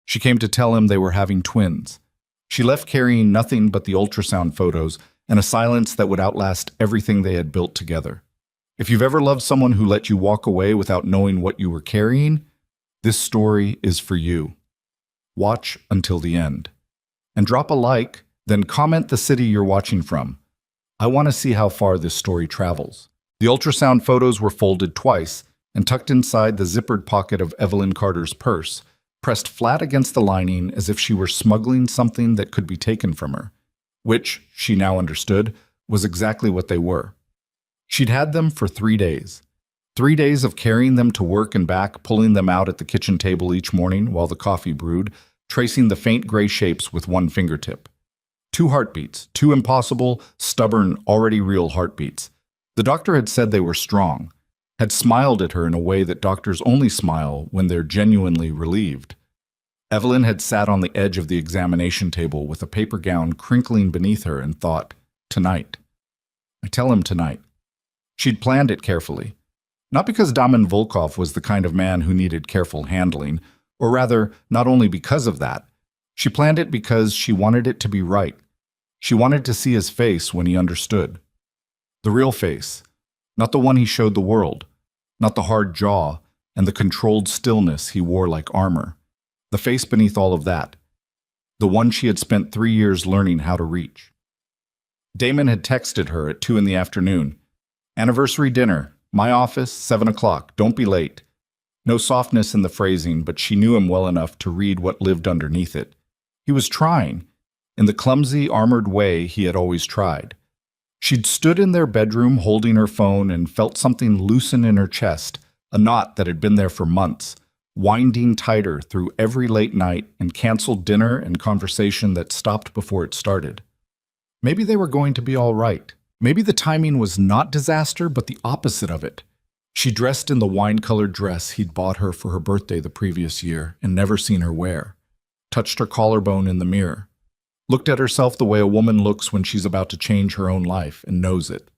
She came to tell him they were having twins. She left carrying nothing but the ultrasound photos and a silence that would outlast everything they had built together. If you've ever loved someone who let you walk away without knowing what you were carrying, this story is for you. Watch until the end. And drop a like, then comment the city you're watching from. I want to see how far this story travels. The ultrasound photos were folded twice and tucked inside the zippered pocket of Evelyn Carter's purse, pressed flat against the lining as if she were smuggling something that could be taken from her, which, she now understood, was exactly what they were. She'd had them for 3 days. 3 days of carrying them to work and back, pulling them out at the kitchen table each morning while the coffee brewed, tracing the faint gray shapes with one fingertip. 2 heartbeats, 2 impossible, stubborn, already real heartbeats. The doctor had said they were strong, had smiled at her in a way that doctors only smile when they're genuinely relieved. Evelyn had sat on the edge of the examination table with a paper gown crinkling beneath her and thought, tonight. I tell him tonight. She'd planned it carefully. Not because Damon Volkov was the kind of man who needed careful handling, or rather, not only because of that. She planned it because she wanted it to be right. She wanted to see his face when he understood. The real face, not the one he showed the world, not the hard jaw and the controlled stillness he wore like armor. The face beneath all of that, the one she had spent 3 years learning how to reach. Damon had texted her at 2 in the afternoon. Anniversary dinner, my office, 7 o'clock, don't be late. No softness in the phrasing, but she knew him well enough to read what lived underneath it. He was trying, in the clumsy, armored way he had always tried. She'd stood in their bedroom holding her phone and felt something loosen in her chest, a knot that had been there for months, winding tighter through every late night and canceled dinner and conversation that stopped before it started. Maybe they were going to be all right. Maybe the timing was not disaster, but the opposite of it. She dressed in the wine-colored dress he'd bought her for her birthday the previous year and never seen her wear, touched her collarbone in the mirror, looked at herself the way a woman looks when she's about to change her own life and knows it.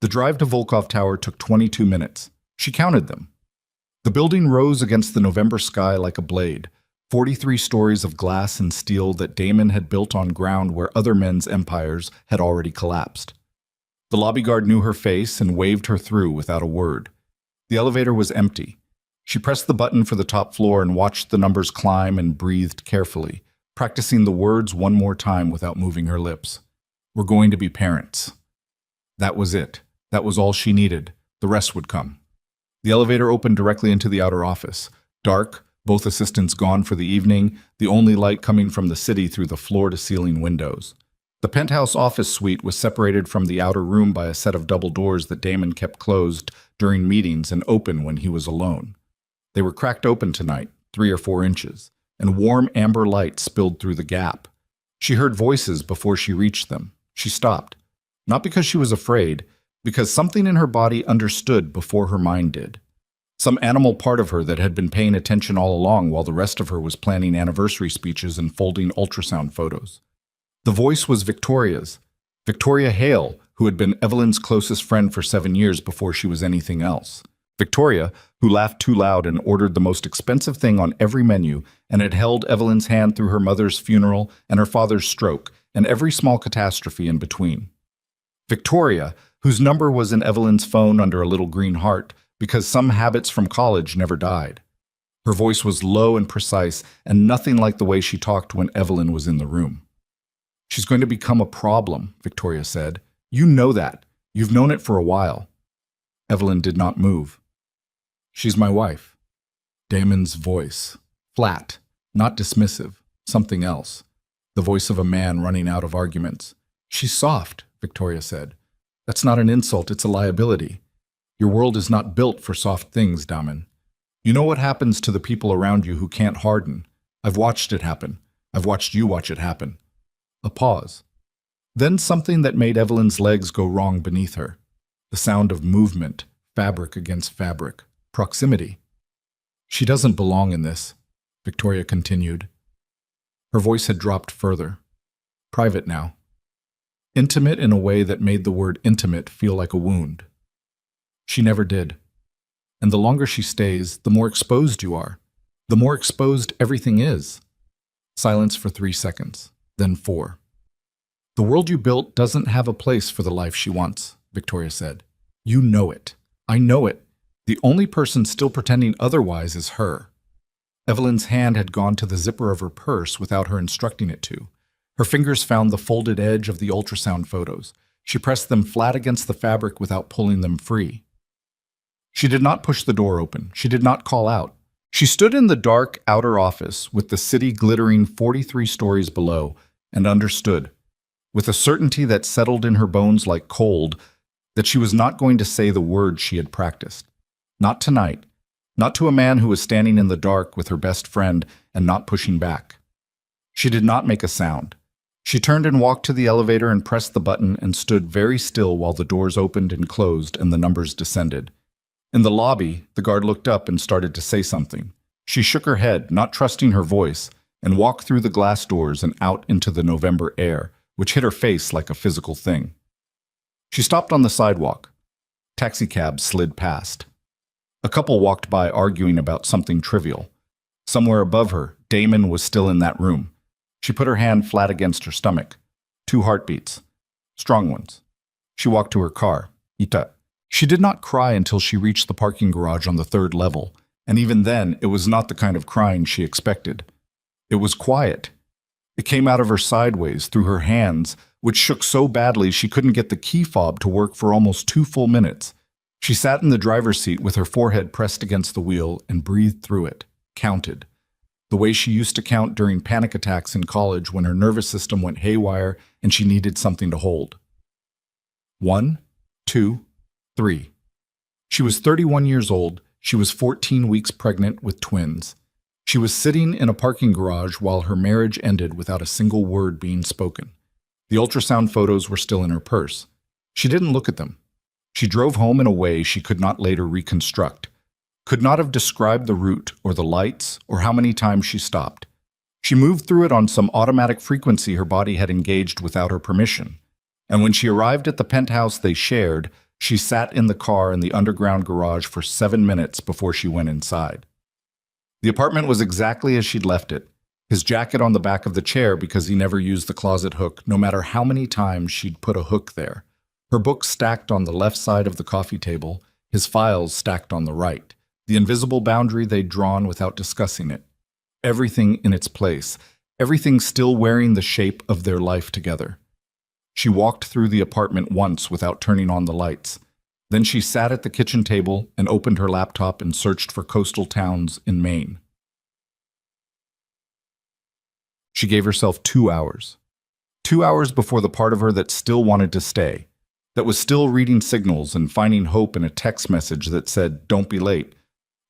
The drive to Volkov Tower took 22 minutes. She counted them. The building rose against the November sky like a blade, 43 stories of glass and steel that Damon had built on ground where other men's empires had already collapsed. The lobby guard knew her face and waved her through without a word. The elevator was empty. She pressed the button for the top floor and watched the numbers climb and breathed carefully, practicing the words one more time without moving her lips. We're going to be parents. That was it. That was all she needed. The rest would come. The elevator opened directly into the outer office. Dark, both assistants gone for the evening, the only light coming from the city through the floor-to-ceiling windows. The penthouse office suite was separated from the outer room by a set of double doors that Damon kept closed during meetings and open when he was alone. They were cracked open tonight, 3 or 4 inches, and warm amber light spilled through the gap. She heard voices before she reached them. She stopped. Not because she was afraid, because something in her body understood before her mind did. Some animal part of her that had been paying attention all along while the rest of her was planning anniversary speeches and folding ultrasound photos. The voice was Victoria's. Victoria Hale, who had been Evelyn's closest friend for 7 years before she was anything else. Victoria, who laughed too loud and ordered the most expensive thing on every menu and had held Evelyn's hand through her mother's funeral and her father's stroke and every small catastrophe in between. Victoria, whose number was in Evelyn's phone under a little green heart because some habits from college never died. Her voice was low and precise and nothing like the way she talked when Evelyn was in the room. She's going to become a problem, Victoria said. You know that. You've known it for a while. Evelyn did not move. She's my wife. Damon's voice. Flat, not dismissive, something else. The voice of a man running out of arguments. She's soft, Victoria said. That's not an insult, it's a liability. Your world is not built for soft things, Damon. You know what happens to the people around you who can't harden. I've watched it happen. I've watched you watch it happen. A pause. Then something that made Evelyn's legs go wrong beneath her. The sound of movement, fabric against fabric, proximity. She doesn't belong in this, Victoria continued. Her voice had dropped further. Private now. Intimate in a way that made the word intimate feel like a wound. She never did. And the longer she stays, the more exposed you are. The more exposed everything is. Silence for 3 seconds, then 4. The world you built doesn't have a place for the life she wants, Victoria said. You know it. I know it. The only person still pretending otherwise is her. Evelyn's hand had gone to the zipper of her purse without her instructing it to. Her fingers found the folded edge of the ultrasound photos. She pressed them flat against the fabric without pulling them free. She did not push the door open. She did not call out. She stood in the dark outer office with the city glittering 43 stories below and understood, with a certainty that settled in her bones like cold, that she was not going to say the words she had practiced. Not tonight. Not to a man who was standing in the dark with her best friend and not pushing back. She did not make a sound. She turned and walked to the elevator and pressed the button and stood very still while the doors opened and closed and the numbers descended. In the lobby, the guard looked up and started to say something. She shook her head, not trusting her voice, and walked through the glass doors and out into the November air, which hit her face like a physical thing. She stopped on the sidewalk. Taxicabs slid past. A couple walked by arguing about something trivial. Somewhere above her, Damon was still in that room. She put her hand flat against her stomach. 2 heartbeats. Strong ones. She walked to her car. Ita. She did not cry until she reached the parking garage on the 3rd level, and even then, it was not the kind of crying she expected. It was quiet. It came out of her sideways, through her hands, which shook so badly she couldn't get the key fob to work for almost 2 full minutes. She sat in the driver's seat with her forehead pressed against the wheel and breathed through it, counted. The way she used to count during panic attacks in college when her nervous system went haywire and she needed something to hold. 1, 2, 3. She was 31 years old. She was 14 weeks pregnant with twins. She was sitting in a parking garage while her marriage ended without a single word being spoken. The ultrasound photos were still in her purse. She didn't look at them. She drove home in a way she could not later reconstruct, could not have described the route or the lights or how many times she stopped. She moved through it on some automatic frequency her body had engaged without her permission. And when she arrived at the penthouse they shared, she sat in the car in the underground garage for 7 minutes before she went inside. The apartment was exactly as she'd left it. His jacket on the back of the chair because he never used the closet hook, no matter how many times she'd put a hook there. Her books stacked on the left side of the coffee table, his files stacked on the right, the invisible boundary they'd drawn without discussing it. Everything in its place, everything still wearing the shape of their life together. She walked through the apartment once without turning on the lights. Then she sat at the kitchen table and opened her laptop and searched for coastal towns in Maine. She gave herself 2 hours. 2 hours before the part of her that still wanted to stay, that was still reading signals and finding hope in a text message that said, "Don't be late."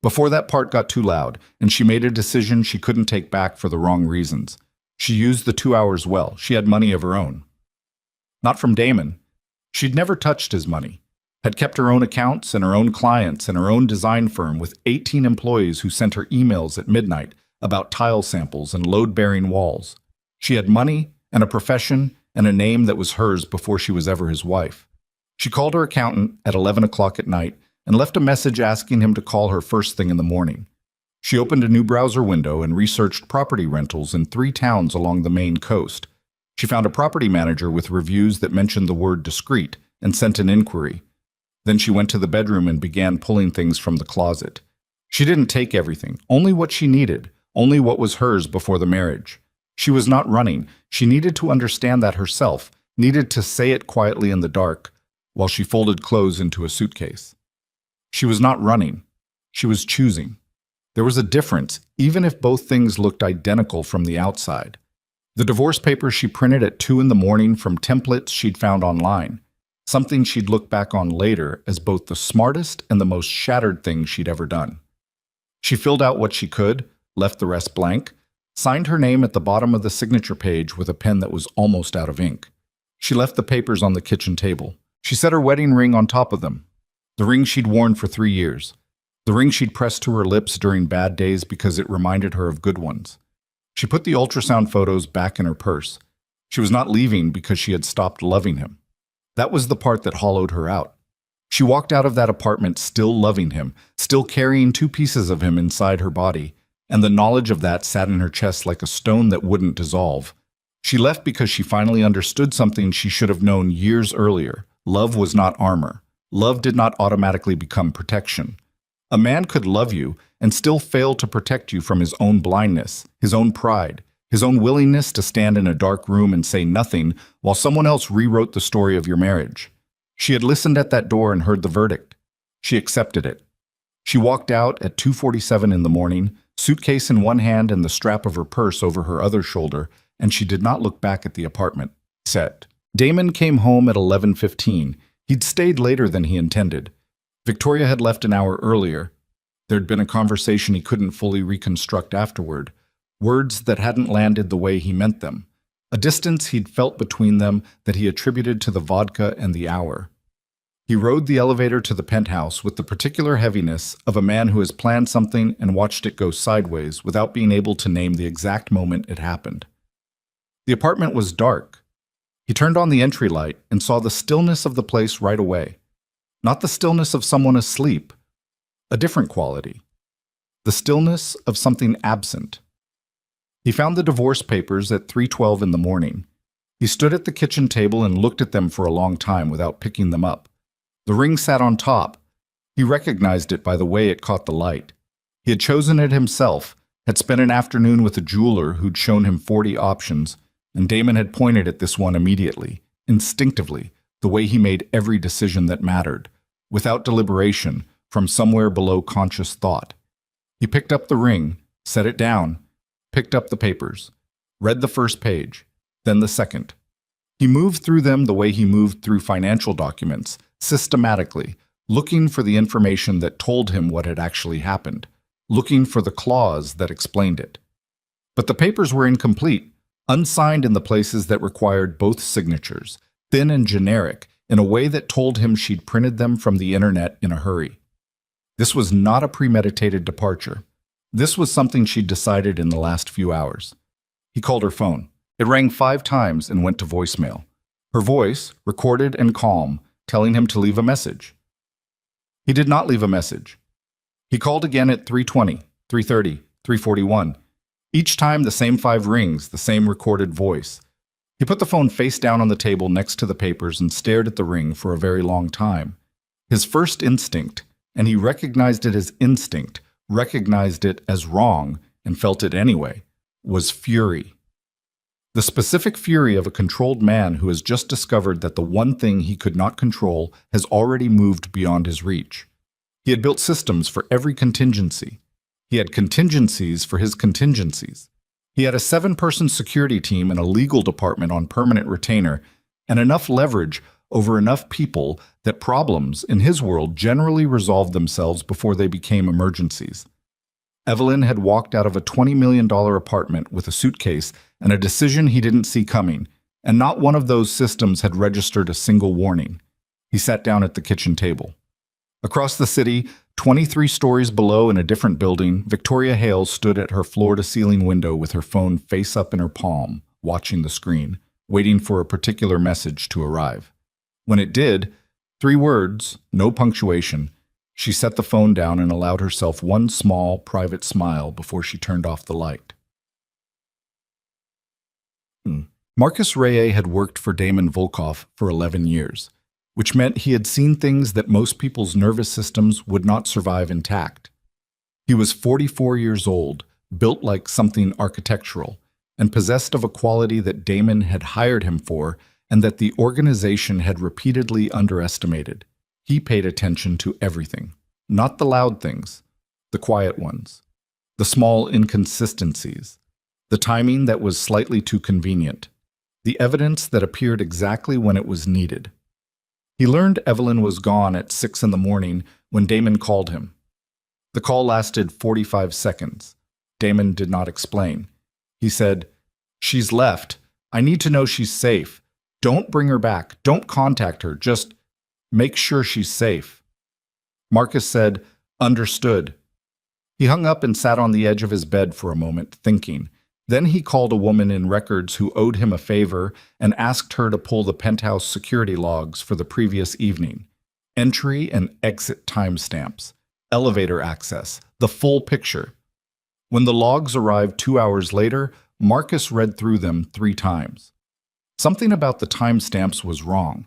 Before that part got too loud, and she made a decision she couldn't take back for the wrong reasons. She used the 2 hours well. She had money of her own. Not from Damon. She'd never touched his money. Had kept her own accounts and her own clients and her own design firm with 18 employees who sent her emails at midnight about tile samples and load-bearing walls. She had money and a profession and a name that was hers before she was ever his wife. She called her accountant at 11 o'clock at night and left a message asking him to call her first thing in the morning. She opened a new browser window and researched property rentals in 3 towns along the Maine coast. She found a property manager with reviews that mentioned the word discreet and sent an inquiry. Then she went to the bedroom and began pulling things from the closet. She didn't take everything, only what she needed, only what was hers before the marriage. She was not running. She needed to understand that herself, needed to say it quietly in the dark, while she folded clothes into a suitcase. She was not running. She was choosing. There was a difference, even if both things looked identical from the outside. The divorce papers she printed at 2 in the morning from templates she'd found online, something she'd look back on later as both the smartest and the most shattered thing she'd ever done. She filled out what she could, left the rest blank, signed her name at the bottom of the signature page with a pen that was almost out of ink. She left the papers on the kitchen table. She set her wedding ring on top of them. The ring she'd worn for 3 years. The ring she'd pressed to her lips during bad days because it reminded her of good ones. She put the ultrasound photos back in her purse. She was not leaving because she had stopped loving him. That was the part that hollowed her out. She walked out of that apartment still loving him, still carrying 2 pieces of him inside her body, and the knowledge of that sat in her chest like a stone that wouldn't dissolve. She left because she finally understood something she should have known years earlier. Love was not armor. Love did not automatically become protection. A man could love you and still fail to protect you from his own blindness, his own pride, his own willingness to stand in a dark room and say nothing while someone else rewrote the story of your marriage. She had listened at that door and heard the verdict. She accepted it. She walked out at 2:47 in the morning, suitcase in one hand and the strap of her purse over her other shoulder, and she did not look back at the apartment. Set. Damon came home at 11:15. He'd stayed later than he intended. Victoria had left an hour earlier. There'd been a conversation he couldn't fully reconstruct afterward, words that hadn't landed the way he meant them, a distance he'd felt between them that he attributed to the vodka and the hour. He rode the elevator to the penthouse with the particular heaviness of a man who has planned something and watched it go sideways without being able to name the exact moment it happened. The apartment was dark. He turned on the entry light and saw the stillness of the place right away. Not the stillness of someone asleep, a different quality. The stillness of something absent. He found the divorce papers at 3:12 in the morning. He stood at the kitchen table and looked at them for a long time without picking them up. The ring sat on top. He recognized it by the way it caught the light. He had chosen it himself, had spent an afternoon with a jeweler who'd shown him 40 options, and Damon had pointed at this one immediately, instinctively, the way he made every decision that mattered, without deliberation, from somewhere below conscious thought. He picked up the ring, set it down, picked up the papers, read the first page, then the second. He moved through them the way he moved through financial documents, systematically, looking for the information that told him what had actually happened, looking for the clause that explained it. But the papers were incomplete, unsigned in the places that required both signatures, thin and generic, in a way that told him she'd printed them from the internet in a hurry. This was not a premeditated departure. This was something she'd decided in the last few hours. He called her phone. It rang 5 times and went to voicemail. Her voice, recorded and calm, telling him to leave a message. He did not leave a message. He called again at 3:20, 3:30, 3:41. Each time the same 5 rings, the same recorded voice. He put the phone face down on the table next to the papers and stared at the ring for a very long time. His first instinct, and he recognized it as instinct, recognized it as wrong, and felt it anyway, was fury. The specific fury of a controlled man who has just discovered that the one thing he could not control has already moved beyond his reach. He had built systems for every contingency. He had contingencies for his contingencies. He had a 7-person security team and a legal department on permanent retainer, and enough leverage over enough people that problems in his world generally resolved themselves before they became emergencies. Evelyn had walked out of a $20 million apartment with a suitcase and a decision he didn't see coming, and not one of those systems had registered a single warning. He sat down at the kitchen table. Across the city, 23 stories below in a different building, Victoria Hale stood at her floor-to-ceiling window with her phone face up in her palm, watching the screen, waiting for a particular message to arrive. When it did, 3 words, no punctuation, she set the phone down and allowed herself one small, private smile before she turned off the light. Marcus Reye had worked for Damon Volkov for 11 years, which meant he had seen things that most people's nervous systems would not survive intact. He was 44 years old, built like something architectural, and possessed of a quality that Damon had hired him for and that the organization had repeatedly underestimated. He paid attention to everything, not the loud things, the quiet ones, the small inconsistencies, the timing that was slightly too convenient, the evidence that appeared exactly when it was needed. He learned Evelyn was gone at 6 in the morning when Damon called him. The call lasted 45 seconds. Damon did not explain. He said, "She's left. I need to know she's safe. Don't bring her back. Don't contact her. Just make sure she's safe." Marcus said, "Understood." He hung up and sat on the edge of his bed for a moment, thinking. Then he called a woman in records who owed him a favor and asked her to pull the penthouse security logs for the previous evening. Entry and exit timestamps, elevator access, the full picture. When the logs arrived 2 hours later, Marcus read through them 3 times. Something about the timestamps was wrong.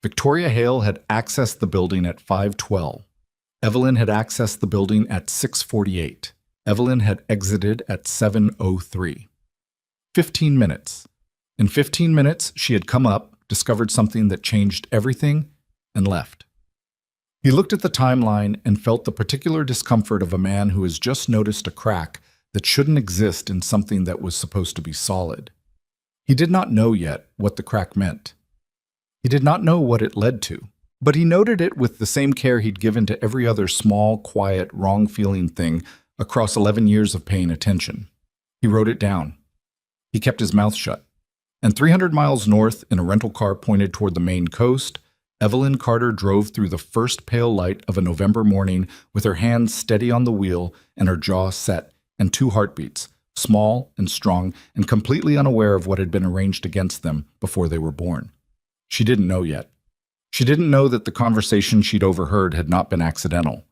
Victoria Hale had accessed the building at 5:12. Evelyn had accessed the building at 6:48. Evelyn had exited at 7:03. 15 minutes. In 15 minutes, she had come up, discovered something that changed everything, and left. He looked at the timeline and felt the particular discomfort of a man who has just noticed a crack that shouldn't exist in something that was supposed to be solid. He did not know yet what the crack meant. He did not know what it led to, but he noted it with the same care he'd given to every other small, quiet, wrong-feeling thing across 11 years of paying attention. He wrote it down. He kept his mouth shut. And 300 miles north, in a rental car pointed toward the Maine coast, Evelyn Carter drove through the first pale light of a November morning with her hands steady on the wheel and her jaw set, and 2 heartbeats, small and strong and completely unaware of what had been arranged against them before they were born. She didn't know yet. She didn't know that the conversation she'd overheard had not been accidental.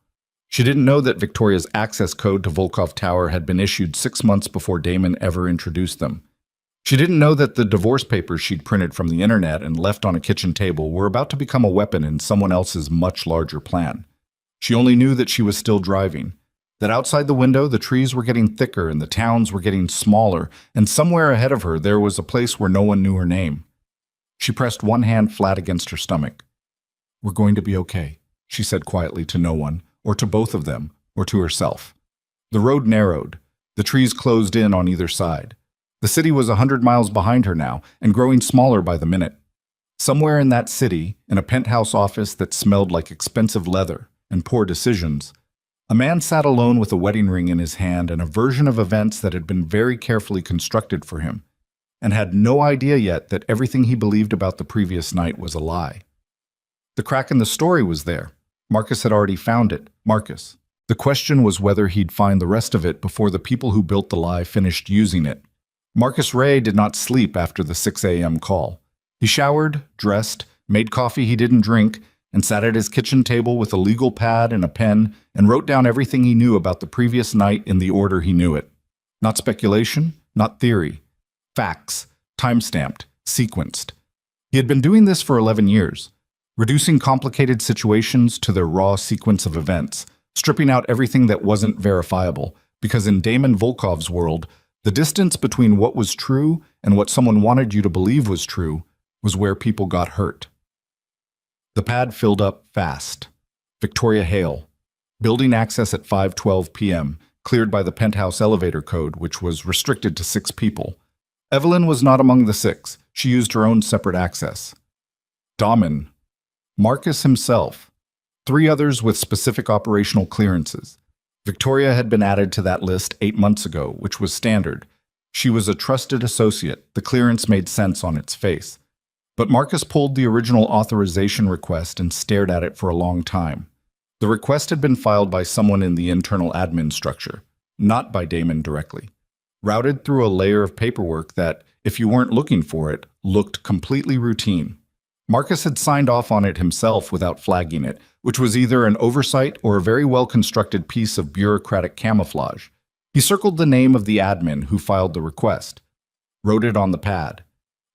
She didn't know that Victoria's access code to Volkov Tower had been issued 6 months before Damon ever introduced them. She didn't know that the divorce papers she'd printed from the internet and left on a kitchen table were about to become a weapon in someone else's much larger plan. She only knew that she was still driving, that outside the window the trees were getting thicker and the towns were getting smaller, and somewhere ahead of her there was a place where no one knew her name. She pressed one hand flat against her stomach. "We're going to be okay," she said quietly to no one, or to both of them, or to herself. The road narrowed. The trees closed in on either side. The city was 100 miles behind her now, and growing smaller by the minute. Somewhere in that city, in a penthouse office that smelled like expensive leather and poor decisions, a man sat alone with a wedding ring in his hand and a version of events that had been very carefully constructed for him, and had no idea yet that everything he believed about the previous night was a lie. The crack in the story was there. Marcus had already found it. Marcus. The question was whether he'd find the rest of it before the people who built the lie finished using it. Marcus Ray did not sleep after the 6 a.m. call. He showered, dressed, made coffee he didn't drink, and sat at his kitchen table with a legal pad and a pen and wrote down everything he knew about the previous night in the order he knew it. Not speculation, not theory. Facts, time-stamped, sequenced. He had been doing this for 11 years, reducing complicated situations to their raw sequence of events, stripping out everything that wasn't verifiable, because in Damon Volkov's world, the distance between what was true and what someone wanted you to believe was true was where people got hurt. The pad filled up fast. Victoria Hale. Building access at 5:12 p.m., cleared by the penthouse elevator code, which was restricted to 6 people. Evelyn was not among the 6. She used her own separate access. Damon. Marcus himself. 3 others with specific operational clearances. Victoria had been added to that list 8 months ago, which was standard. She was a trusted associate. The clearance made sense on its face. But Marcus pulled the original authorization request and stared at it for a long time. The request had been filed by someone in the internal admin structure, not by Damon directly. Routed through a layer of paperwork that, if you weren't looking for it, looked completely routine. Marcus had signed off on it himself without flagging it, which was either an oversight or a very well-constructed piece of bureaucratic camouflage. He circled the name of the admin who filed the request, wrote it on the pad,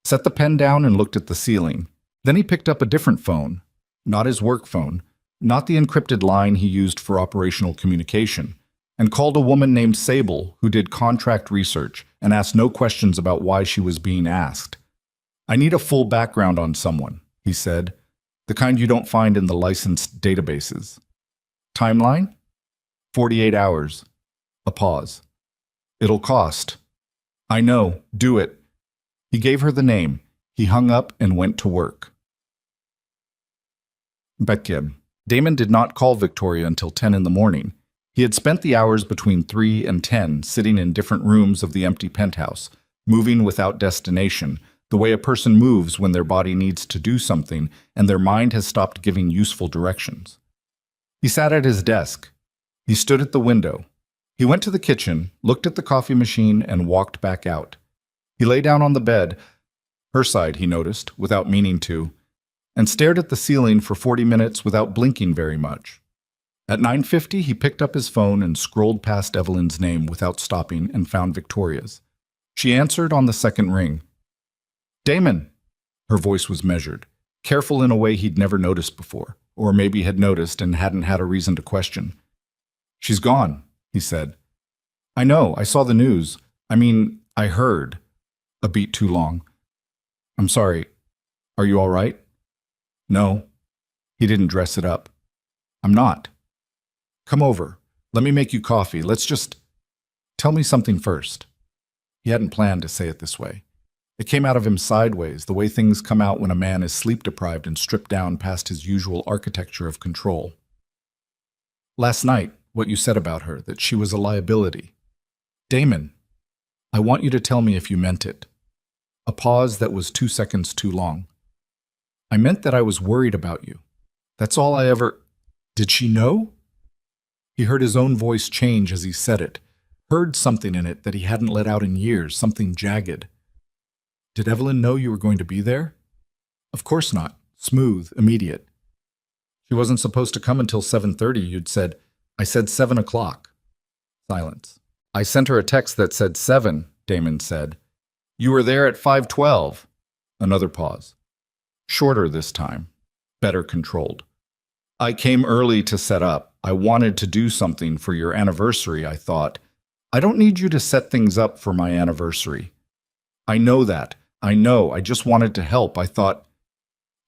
set the pen down and looked at the ceiling. Then he picked up a different phone, not his work phone, not the encrypted line he used for operational communication, and called a woman named Sable who did contract research and asked no questions about why she was being asked. "I need a full background on someone," he said, "the kind you don't find in the licensed databases." Timeline? 48 hours. A pause. "It'll cost." "I know, do it." He gave her the name. He hung up and went to work. Betkeb. Damon did not call Victoria until 10 in the morning. He had spent the hours between 3 and 10 sitting in different rooms of the empty penthouse, moving without destination, the way a person moves when their body needs to do something and their mind has stopped giving useful directions. He sat at his desk. He stood at the window. He went to the kitchen, looked at the coffee machine, and walked back out. He lay down on the bed, her side, he noticed, without meaning to, and stared at the ceiling for 40 minutes without blinking very much. At 9:50, he picked up his phone and scrolled past Evelyn's name without stopping and found Victoria's. She answered on the second ring. "Damon!" Her voice was measured, careful in a way he'd never noticed before, or maybe had noticed and hadn't had a reason to question. "She's gone," he said. "I know, I saw the news. I heard." A beat too long. "I'm sorry. Are you all right?" "No." He didn't dress it up. "I'm not." "Come over. Let me make you coffee. Let's just... Tell me something first." He hadn't planned to say it this way. It came out of him sideways, the way things come out when a man is sleep-deprived and stripped down past his usual architecture of control. "Last night, what you said about her, that she was a liability. Damon, I want you to tell me if you meant it." A pause that was 2 seconds too long. "I meant that I was worried about you. That's all I ever..." Did she know? He heard his own voice change as he said it, heard something in it that he hadn't let out in years, something jagged. "Did Evelyn know you were going to be there?" "Of course not. Smooth, immediate." "She wasn't supposed to come until 7:30, you'd said..." "I said 7 o'clock. Silence. "I sent her a text that said 7, Damon said. "You were there at 5:12. Another pause. Shorter this time. Better controlled. "I came early to set up. I wanted to do something for your anniversary, I thought. I don't need you to set things up for my anniversary. I know that. I know. I just wanted to help. I thought..."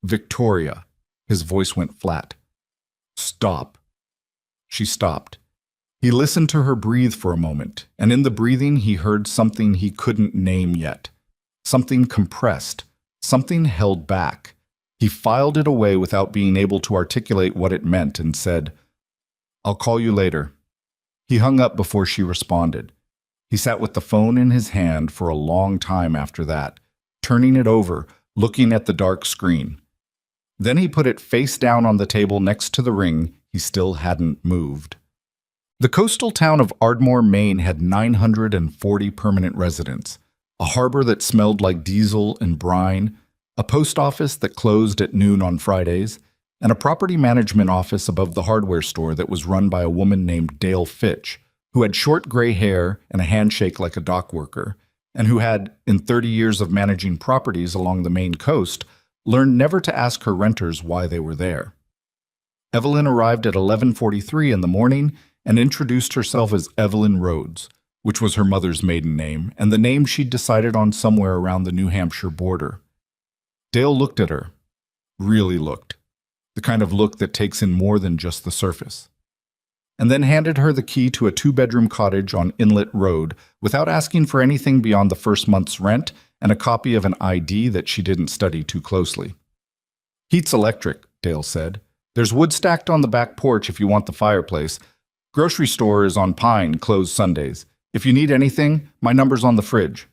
"Victoria." His voice went flat. "Stop." She stopped. He listened to her breathe for a moment, and in the breathing he heard something he couldn't name yet. Something compressed, something held back. He filed it away without being able to articulate what it meant and said, "I'll call you later." He hung up before she responded. He sat with the phone in his hand for a long time after that, turning it over, looking at the dark screen. Then he put it face down on the table next to the ring he still hadn't moved. The coastal town of Ardmore, Maine had 940 permanent residents, a harbor that smelled like diesel and brine, a post office that closed at noon on Fridays, and a property management office above the hardware store that was run by a woman named Dale Fitch, who had short gray hair and a handshake like a dock worker, and who had, in 30 years of managing properties along the Maine coast, learned never to ask her renters why they were there. Evelyn arrived at 11:43 in the morning and introduced herself as Evelyn Rhodes, which was her mother's maiden name, and the name she'd decided on somewhere around the New Hampshire border. Dale looked at her. Really looked. The kind of look that takes in more than just the surface. And then handed her the key to a 2-bedroom cottage on Inlet Road without asking for anything beyond the first month's rent and a copy of an ID that she didn't study too closely. "Heat's electric," Dale said. "There's wood stacked on the back porch if you want the fireplace. Grocery store is on Pine, closed Sundays. If you need anything, my number's on the fridge."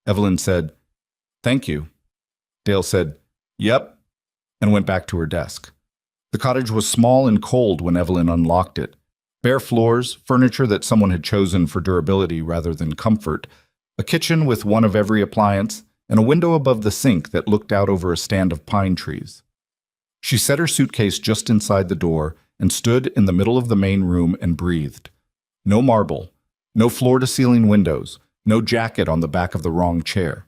Evelyn said, "Thank you." Dale said, "Yep," and went back to her desk. The cottage was small and cold when Evelyn unlocked it. Bare floors, furniture that someone had chosen for durability rather than comfort, a kitchen with one of every appliance, and a window above the sink that looked out over a stand of pine trees. She set her suitcase just inside the door and stood in the middle of the main room and breathed. No marble, no floor-to-ceiling windows, no jacket on the back of the wrong chair.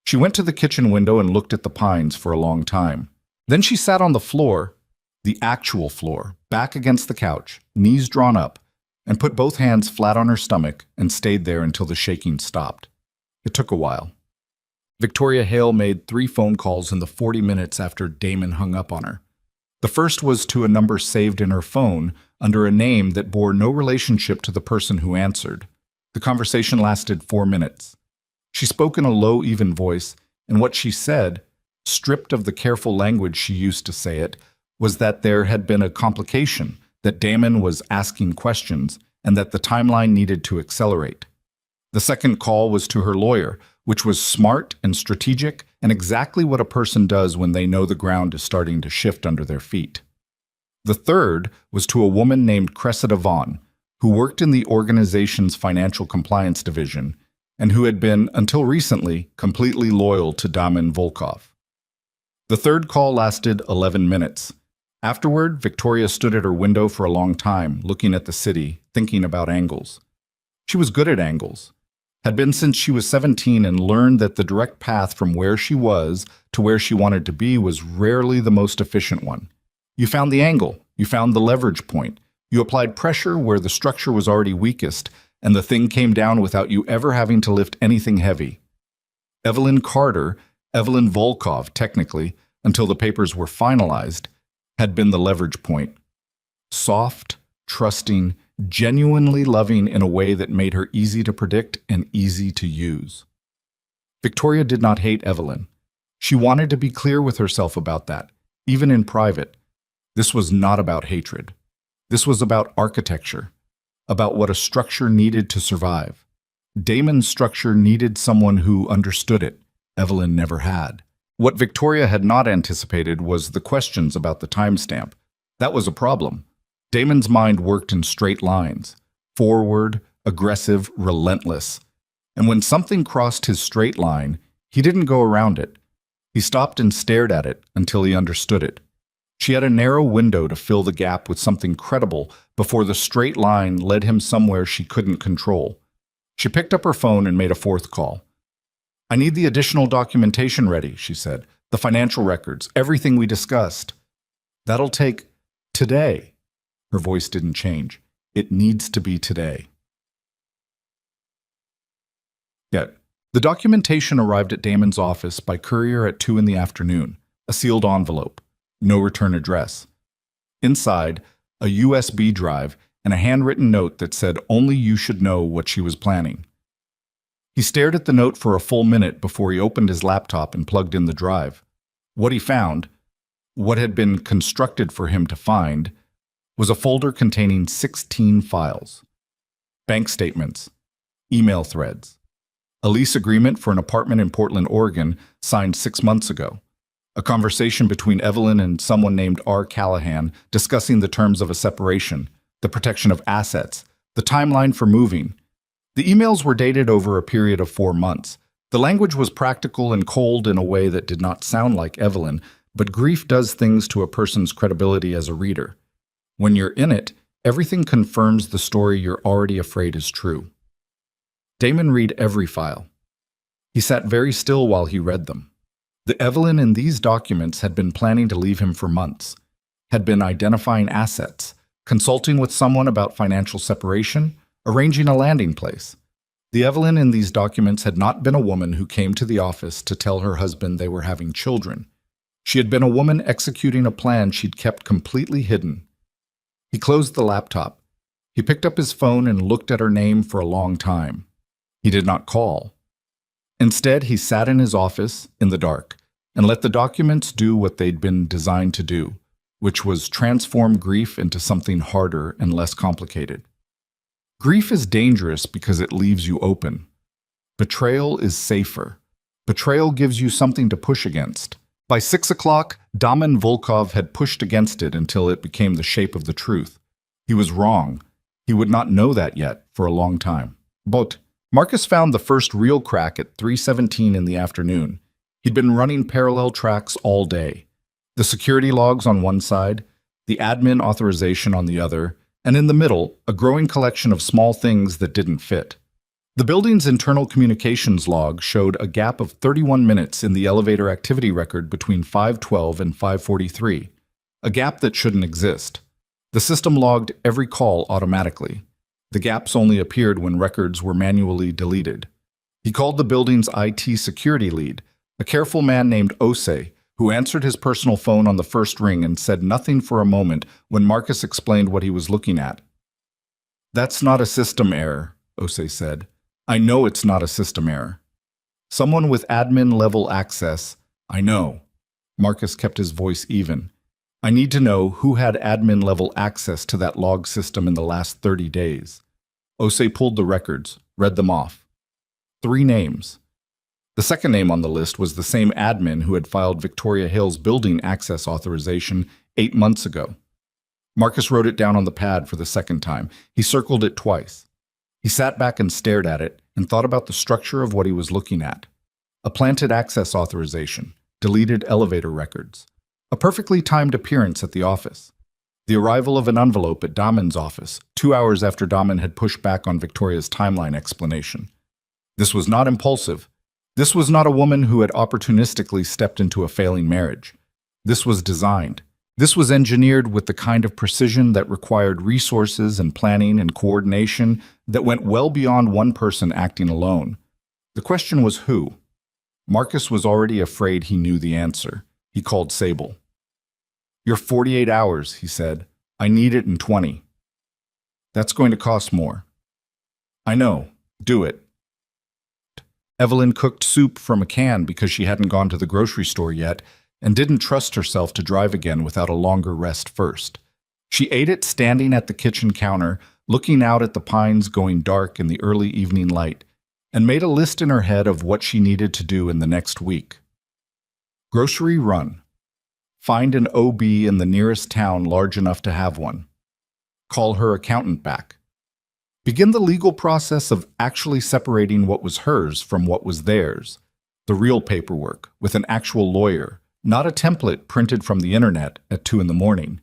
She went to the kitchen window and looked at the pines for a long time. Then she sat on the floor, the actual floor, back against the couch, knees drawn up, and put both hands flat on her stomach and stayed there until the shaking stopped. It took a while. Victoria Hale made 3 phone calls in the 40 minutes after Damon hung up on her. The first was to a number saved in her phone under a name that bore no relationship to the person who answered. The conversation lasted 4 minutes. She spoke in a low, even voice, and what she said, stripped of the careful language she used to say it, was that there had been a complication, that Damon was asking questions, and that the timeline needed to accelerate. The second call was to her lawyer, which was smart and strategic and exactly what a person does when they know the ground is starting to shift under their feet. The third was to a woman named Cressida Vaughn, who worked in the organization's financial compliance division and who had been, until recently, completely loyal to Damon Volkov. The third call lasted 11 minutes. Afterward, Victoria stood at her window for a long time, looking at the city, thinking about angles. She was good at angles, had been since she was 17, and learned that the direct path from where she was to where she wanted to be was rarely the most efficient one. You found the angle, you found the leverage point, you applied pressure where the structure was already weakest, and the thing came down without you ever having to lift anything heavy. Evelyn Carter, Evelyn Volkov technically, until the papers were finalized, had been the leverage point. Soft, trusting, genuinely loving in a way that made her easy to predict and easy to use. Victoria did not hate Evelyn. She wanted to be clear with herself about that, even in private. This was not about hatred. This was about architecture, about what a structure needed to survive. Damon's structure needed someone who understood it. Evelyn never had. What Victoria had not anticipated was the questions about the timestamp. That was a problem. Damon's mind worked in straight lines, forward, aggressive, relentless. And when something crossed his straight line, he didn't go around it. He stopped and stared at it until he understood it. She had a narrow window to fill the gap with something credible before the straight line led him somewhere she couldn't control. She picked up her phone and made a fourth call. "I need the additional documentation ready," she said. "The financial records, everything we discussed." "That'll take today." Her voice didn't change. "It needs to be today." Yet, the documentation arrived at Damon's office by courier at 2 in the afternoon, a sealed envelope, no return address. Inside, a USB drive and a handwritten note that said only you should know what she was planning. He stared at the note for a full minute before he opened his laptop and plugged in the drive. What he found, what had been constructed for him to find, was a folder containing 16 files. Bank statements, email threads, a lease agreement for an apartment in Portland, Oregon, signed 6 months ago, a conversation between Evelyn and someone named R. Callahan discussing the terms of a separation, the protection of assets, the timeline for moving. The emails were dated over a period of 4 months. The language was practical and cold in a way that did not sound like Evelyn, but grief does things to a person's credibility as a reader. When you're in it, everything confirms the story you're already afraid is true. Damon read every file. He sat very still while he read them. The Evelyn in these documents had been planning to leave him for months, had been identifying assets, consulting with someone about financial separation, arranging a landing place. The Evelyn in these documents had not been a woman who came to the office to tell her husband they were having children. She had been a woman executing a plan she'd kept completely hidden. He closed the laptop. He picked up his phone and looked at her name for a long time. He did not call. Instead, he sat in his office, in the dark, and let the documents do what they'd been designed to do, which was transform grief into something harder and less complicated. Grief is dangerous because it leaves you open. Betrayal is safer. Betrayal gives you something to push against. By 6 o'clock, Damon Volkov had pushed against it until it became the shape of the truth. He was wrong. He would not know that yet for a long time. But Marcus found the first real crack at 3:17 in the afternoon. He'd been running parallel tracks all day. The security logs on one side, the admin authorization on the other, and in the middle, a growing collection of small things that didn't fit. The building's internal communications log showed a gap of 31 minutes in the elevator activity record between 5:12 and 5:43, a gap that shouldn't exist. The system logged every call automatically. The gaps only appeared when records were manually deleted. He called the building's IT security lead, a careful man named Ose, who answered his personal phone on the first ring and said nothing for a moment when Marcus explained what he was looking at. "That's not a system error," Ose said. "I know it's not a system error. Someone with admin-level access, I know." Marcus kept his voice even. "I need to know who had admin-level access to that log system in the last 30 days. Ose pulled the records, read them off. 3 names. The second name on the list was the same admin who had filed Victoria Hill's building access authorization 8 months ago. Marcus wrote it down on the pad for the second time. He circled it twice. He sat back and stared at it and thought about the structure of what he was looking at. A planted access authorization, deleted elevator records. A perfectly timed appearance at the office. The arrival of an envelope at Damon's office, 2 hours after Damon had pushed back on Victoria's timeline explanation. This was not impulsive. This was not a woman who had opportunistically stepped into a failing marriage. This was designed. This was engineered with the kind of precision that required resources and planning and coordination that went well beyond one person acting alone. The question was who? Marcus was already afraid he knew the answer. He called Sable. "You're 48 hours," he said. "I need it in 20. "That's going to cost more." "I know. Do it." Evelyn cooked soup from a can because she hadn't gone to the grocery store yet and didn't trust herself to drive again without a longer rest first. She ate it standing at the kitchen counter, looking out at the pines going dark in the early evening light, and made a list in her head of what she needed to do in the next week. Grocery run. Find an OB in the nearest town large enough to have one. Call her accountant back. Begin the legal process of actually separating what was hers from what was theirs. The real paperwork, with an actual lawyer, not a template printed from the internet at 2 a.m.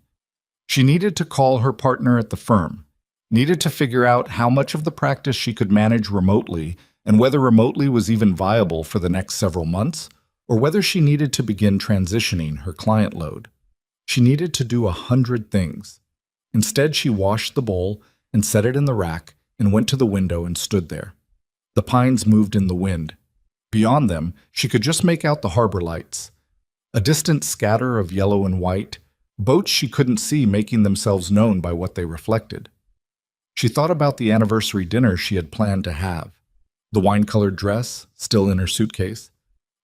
She needed to call her partner at the firm, needed to figure out how much of the practice she could manage remotely and whether remotely was even viable for the next several months, or whether she needed to begin transitioning her client load. She needed to do 100 things. Instead, she washed the bowl and set it in the rack and went to the window and stood there. The pines moved in the wind. Beyond them, she could just make out the harbor lights. A distant scatter of yellow and white, boats she couldn't see making themselves known by what they reflected. She thought about the anniversary dinner she had planned to have. The wine-colored dress, still in her suitcase.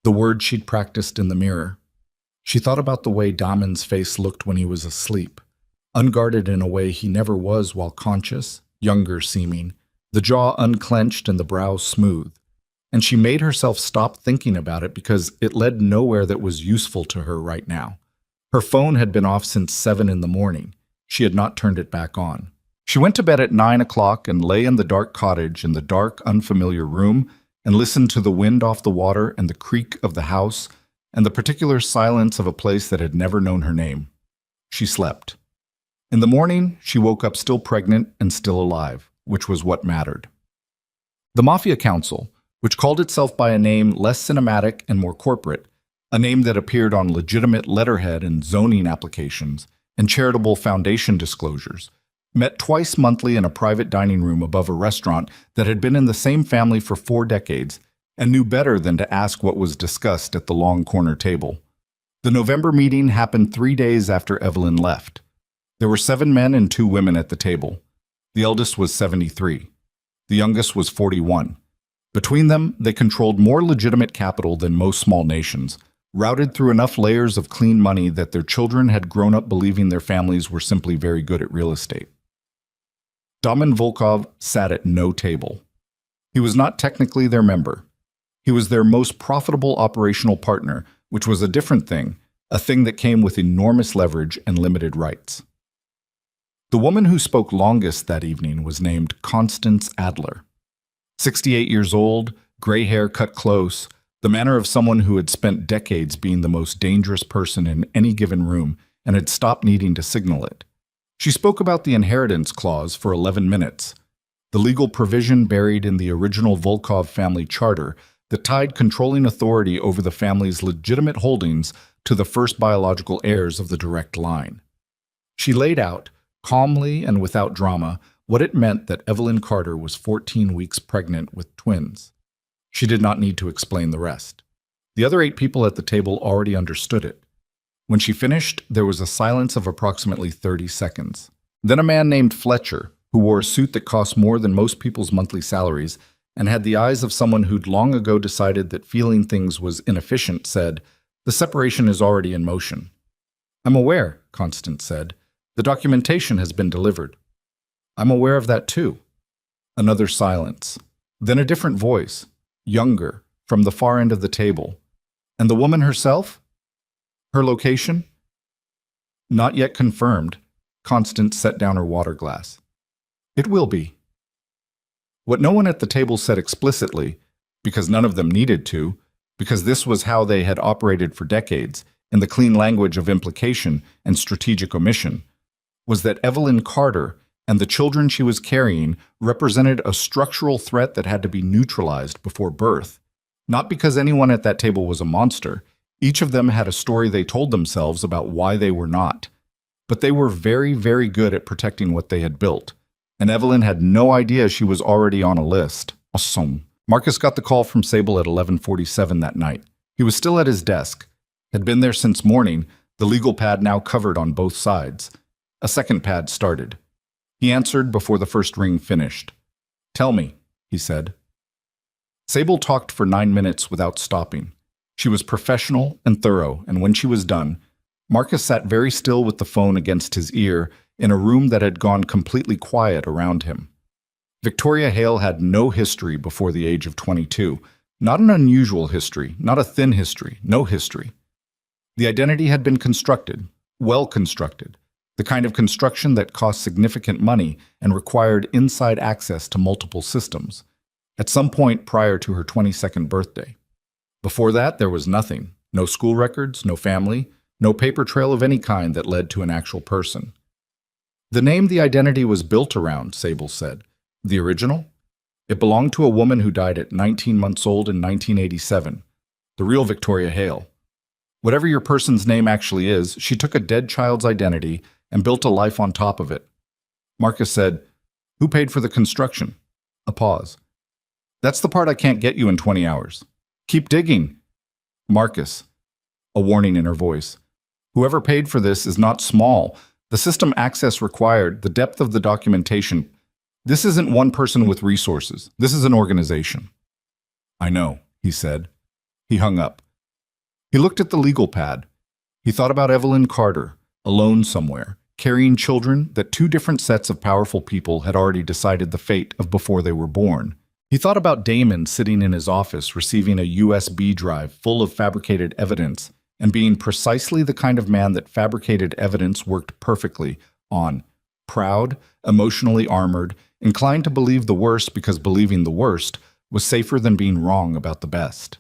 The words she'd practiced in the mirror. She thought about the way Damon's face looked when he was asleep, unguarded in a way he never was while conscious, younger seeming, the jaw unclenched and the brow smooth. And she made herself stop thinking about it because it led nowhere that was useful to her right now. Her phone had been off since 7 a.m. She had not turned it back on. She went to bed at 9 o'clock and lay in the dark cottage in the dark, unfamiliar room and listened to the wind off the water and the creak of the house and the particular silence of a place that had never known her name. She slept. In the morning, she woke up still pregnant and still alive, which was what mattered. The Mafia Council, which called itself by a name less cinematic and more corporate, a name that appeared on legitimate letterhead and zoning applications and charitable foundation disclosures, met twice monthly in a private dining room above a restaurant that had been in the same family for 4 decades and knew better than to ask what was discussed at the long corner table. The November meeting happened 3 days after Evelyn left. There were 7 men and 2 women at the table. The eldest was 73. The youngest was 41. Between them, they controlled more legitimate capital than most small nations, routed through enough layers of clean money that their children had grown up believing their families were simply very good at real estate. Damon Volkov sat at no table. He was not technically their member. He was their most profitable operational partner, which was a different thing, a thing that came with enormous leverage and limited rights. The woman who spoke longest that evening was named Constance Adler. 68 years old, gray hair cut close, the manner of someone who had spent decades being the most dangerous person in any given room and had stopped needing to signal it. She spoke about the inheritance clause for 11 minutes, the legal provision buried in the original Volkov family charter that tied controlling authority over the family's legitimate holdings to the first biological heirs of the direct line. She laid out, calmly and without drama, what it meant that Evelyn Carter was 14 weeks pregnant with twins. She did not need to explain the rest. The other 8 people at the table already understood it. When she finished, there was a silence of approximately 30 seconds. Then a man named Fletcher, who wore a suit that cost more than most people's monthly salaries and had the eyes of someone who'd long ago decided that feeling things was inefficient, said, "The separation is already in motion." "I'm aware," Constance said. "The documentation has been delivered." "I'm aware of that too." Another silence. Then a different voice, younger, from the far end of the table. "And the woman herself? Her location?" "Not yet confirmed." Constance set down her water glass. "It will be." What no one at the table said explicitly, because none of them needed to, because this was how they had operated for decades, in the clean language of implication and strategic omission, was that Evelyn Carter and the children she was carrying represented a structural threat that had to be neutralized before birth. Not because anyone at that table was a monster. Each of them had a story they told themselves about why they were not. But they were very, very good at protecting what they had built. And Evelyn had no idea she was already on a list. Awesome. Marcus got the call from Sable at 11:47 that night. He was still at his desk, had been there since morning, the legal pad now covered on both sides. A second pad started. He answered before the first ring finished. "Tell me," he said. Sable talked for 9 minutes without stopping. She was professional and thorough, and when she was done, Marcus sat very still with the phone against his ear in a room that had gone completely quiet around him. Victoria Hale had no history before the age of 22. Not an unusual history, not a thin history, no history. The identity had been constructed, well constructed, the kind of construction that cost significant money and required inside access to multiple systems, at some point prior to her 22nd birthday. Before that, there was nothing, no school records, no family, no paper trail of any kind that led to an actual person. The name the identity was built around, Sable said. The original? It belonged to a woman who died at 19 months old in 1987, the real Victoria Hale. Whatever your person's name actually is, she took a dead child's identity and built a life on top of it. Marcus said, "Who paid for the construction?" A pause. "That's the part I can't get you in 20 hours. Keep digging." Marcus, a warning in her voice. "Whoever paid for this is not small. The system access required, the depth of the documentation. This isn't one person with resources. This is an organization." "I know," he said. He hung up. He looked at the legal pad. He thought about Evelyn Carter, alone somewhere, carrying children that two different sets of powerful people had already decided the fate of before they were born. He thought about Damon sitting in his office receiving a USB drive full of fabricated evidence and being precisely the kind of man that fabricated evidence worked perfectly on. Proud, emotionally armored, inclined to believe the worst because believing the worst was safer than being wrong about the best.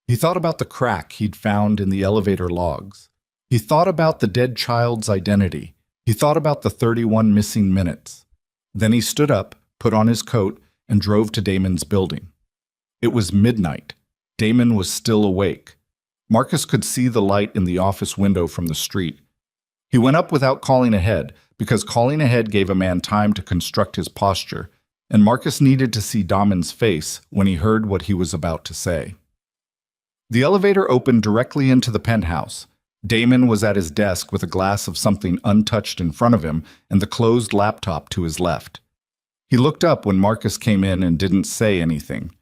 He thought about the crack he'd found in the elevator logs. He thought about the dead child's identity. He thought about the 31 missing minutes. Then he stood up, put on his coat, and drove to Damon's building. It was midnight. Damon was still awake. Marcus could see the light in the office window from the street. He went up without calling ahead, because calling ahead gave a man time to construct his posture, and Marcus needed to see Damon's face when he heard what he was about to say. The elevator opened directly into the penthouse. Damon was at his desk with a glass of something untouched in front of him and the closed laptop to his left. He looked up when Marcus came in and didn't say anything.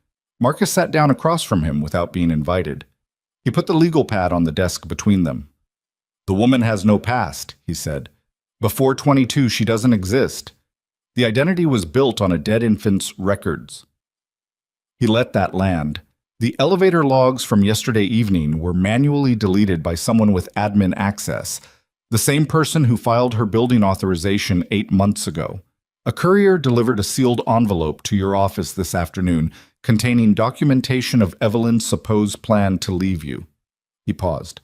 Marcus sat down across from him without being invited. He put the legal pad on the desk between them. "The woman has no past," he said. "Before 22, she doesn't exist. The identity was built on a dead infant's records." He let that land. The elevator logs from yesterday evening were manually deleted by someone with admin access, the same person who filed her building authorization 8 months ago. A courier delivered a sealed envelope to your office this afternoon containing documentation of Evelyn's supposed plan to leave you. He paused.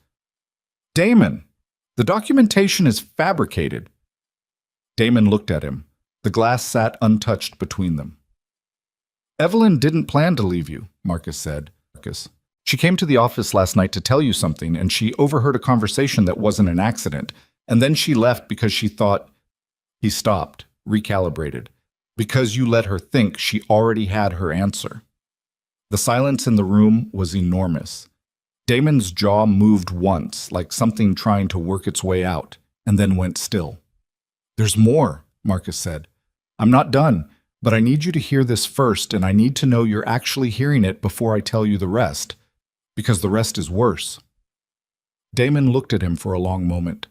"Damon, the documentation is fabricated." Damon looked at him. The glass sat untouched between them. "Evelyn didn't plan to leave you," Marcus said. "She came to the office last night to tell you something, and she overheard a conversation that wasn't an accident, and then she left because she thought—" He stopped, recalibrated. "Because you let her think she already had her answer." The silence in the room was enormous. Damon's jaw moved once, like something trying to work its way out, and then went still. "There's more," Marcus said. "I'm not done. But I need you to hear this first, and I need to know you're actually hearing it before I tell you the rest, because the rest is worse." Damon looked at him for a long moment.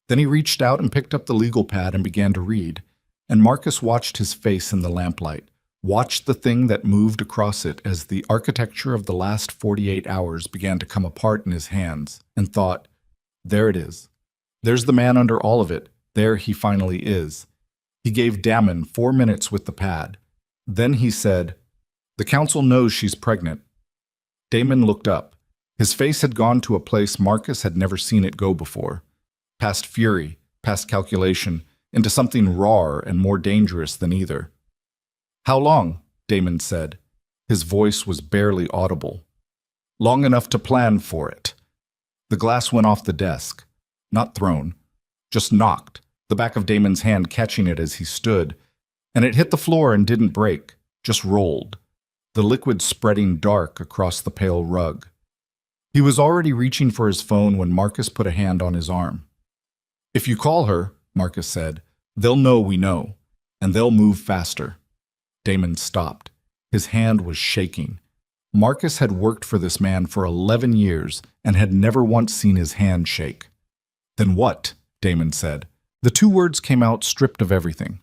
Then he reached out and picked up the legal pad and began to read, and Marcus watched his face in the lamplight, watched the thing that moved across it as the architecture of the last 48 hours began to come apart in his hands, and thought, "There it is. There's the man under all of it. There he finally is." He gave Damon 4 minutes with the pad. Then he said, "The council knows she's pregnant." Damon looked up. His face had gone to a place Marcus had never seen it go before, past fury, past calculation, into something rawer and more dangerous than either. "How long?" Damon said. His voice was barely audible. "Long enough to plan for it." The glass went off the desk. Not thrown, just knocked, the back of Damon's hand catching it as he stood, and it hit the floor and didn't break, just rolled, the liquid spreading dark across the pale rug. He was already reaching for his phone when Marcus put a hand on his arm. "If you call her," Marcus said, "they'll know we know, and they'll move faster." Damon stopped. His hand was shaking. Marcus had worked for this man for 11 years and had never once seen his hand shake. "Then what?" Damon said. The two words came out stripped of everything.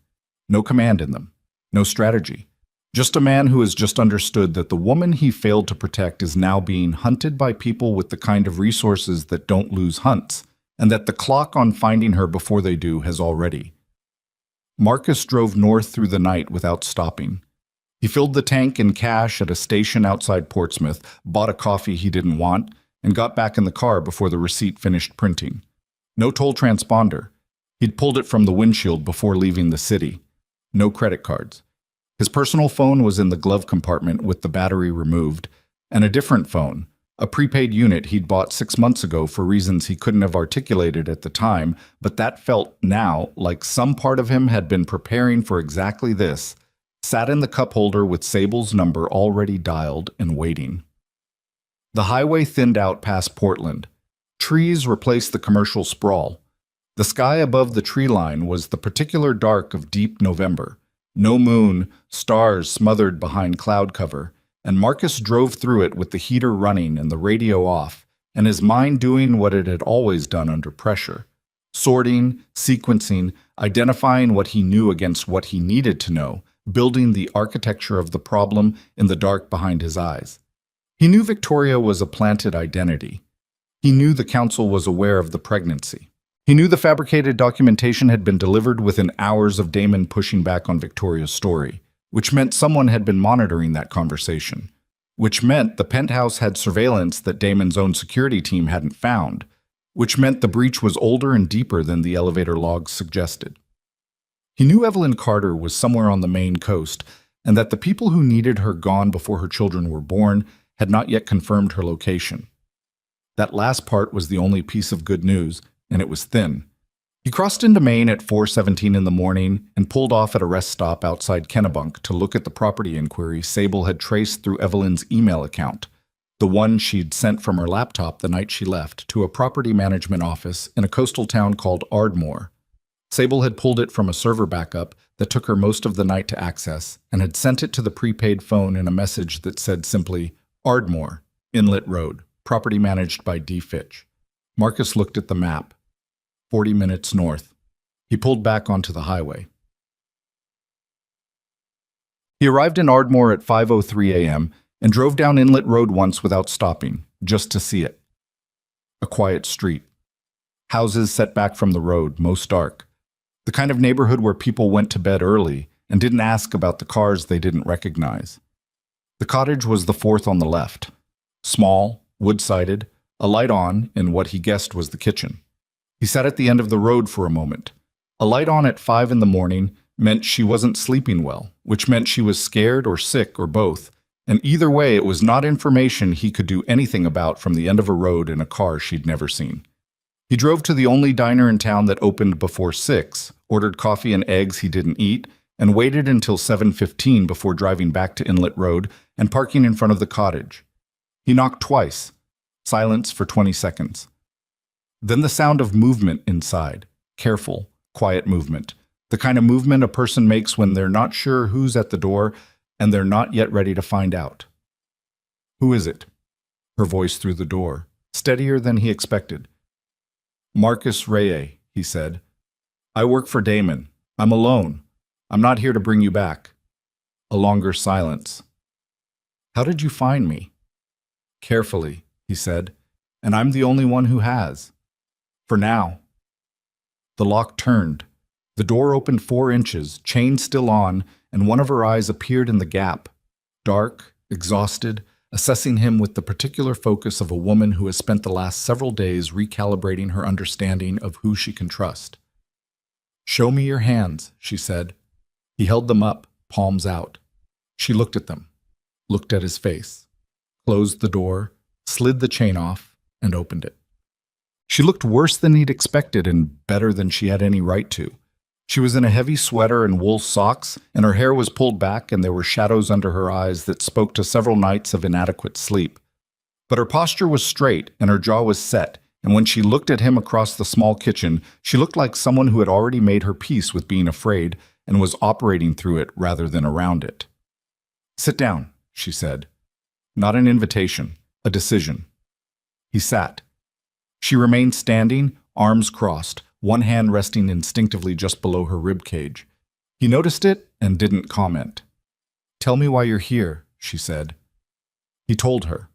No command in them. No strategy. Just a man who has just understood that the woman he failed to protect is now being hunted by people with the kind of resources that don't lose hunts, and that the clock on finding her before they do has already. Marcus drove north through the night without stopping. He filled the tank in cash at a station outside Portsmouth, bought a coffee he didn't want, and got back in the car before the receipt finished printing. No toll transponder. He'd pulled it from the windshield before leaving the city. No credit cards. His personal phone was in the glove compartment with the battery removed, and a different phone, a prepaid unit he'd bought 6 months ago for reasons he couldn't have articulated at the time, but that felt now like some part of him had been preparing for exactly this, sat in the cup holder with Sable's number already dialed and waiting. The highway thinned out past Portland. Trees replaced the commercial sprawl. The sky above the tree line was the particular dark of deep November. No moon, stars smothered behind cloud cover, and Marcus drove through it with the heater running and the radio off, and his mind doing what it had always done under pressure. Sorting, sequencing, identifying what he knew against what he needed to know, building the architecture of the problem in the dark behind his eyes. He knew Victoria was a planted identity. He knew the council was aware of the pregnancy. He knew the fabricated documentation had been delivered within hours of Damon pushing back on Victoria's story, which meant someone had been monitoring that conversation, which meant the penthouse had surveillance that Damon's own security team hadn't found, which meant the breach was older and deeper than the elevator logs suggested. He knew Evelyn Carter was somewhere on the Maine coast, and that the people who needed her gone before her children were born had not yet confirmed her location. That last part was the only piece of good news, and it was thin. He crossed into Maine at 4:17 in the morning and pulled off at a rest stop outside Kennebunk to look at the property inquiry Sable had traced through Evelyn's email account, the one she'd sent from her laptop the night she left to a property management office in a coastal town called Ardmore. Sable had pulled it from a server backup that took her most of the night to access and had sent it to the prepaid phone in a message that said simply, "Ardmore, Inlet Road, property managed by D. Fitch." Marcus looked at the map. 40 minutes north. He pulled back onto the highway. He arrived in Ardmore at 5:03 a.m. and drove down Inlet Road once without stopping, just to see it. A quiet street. Houses set back from the road, most dark. The kind of neighborhood where people went to bed early and didn't ask about the cars they didn't recognize. The cottage was the fourth on the left. Small, wood-sided, a light on in what he guessed was the kitchen. He sat at the end of the road for a moment. A light on at 5 in the morning meant she wasn't sleeping well, which meant she was scared or sick or both, and either way it was not information he could do anything about from the end of a road in a car she'd never seen. He drove to the only diner in town that opened before 6, ordered coffee and eggs he didn't eat, and waited until 7:15 before driving back to Inlet Road and parking in front of the cottage. He knocked twice. Silence for 20 seconds. Then the sound of movement inside. Careful, quiet movement. The kind of movement a person makes when they're not sure who's at the door and they're not yet ready to find out. "Who is it?" Her voice through the door, steadier than he expected. "Marcus Reye," he said. "I work for Damon. I'm alone. I'm not here to bring you back." A longer silence. "How did you find me?" "Carefully," he said, "and I'm the only one who has. For now." The lock turned. The door opened 4 inches, chain still on, and one of her eyes appeared in the gap. Dark, exhausted, assessing him with the particular focus of a woman who has spent the last several days recalibrating her understanding of who she can trust. "Show me your hands," she said. He held them up, palms out. She looked at them, looked at his face, closed the door, slid the chain off, and opened it. She looked worse than he'd expected and better than she had any right to. She was in a heavy sweater and wool socks, and her hair was pulled back and there were shadows under her eyes that spoke to several nights of inadequate sleep. But her posture was straight and her jaw was set, and when she looked at him across the small kitchen, she looked like someone who had already made her peace with being afraid and was operating through it rather than around it. "Sit down," she said. Not an invitation, a decision. He sat. She remained standing, arms crossed, one hand resting instinctively just below her rib cage. He noticed it and didn't comment. "Tell me why you're here," she said. He told her.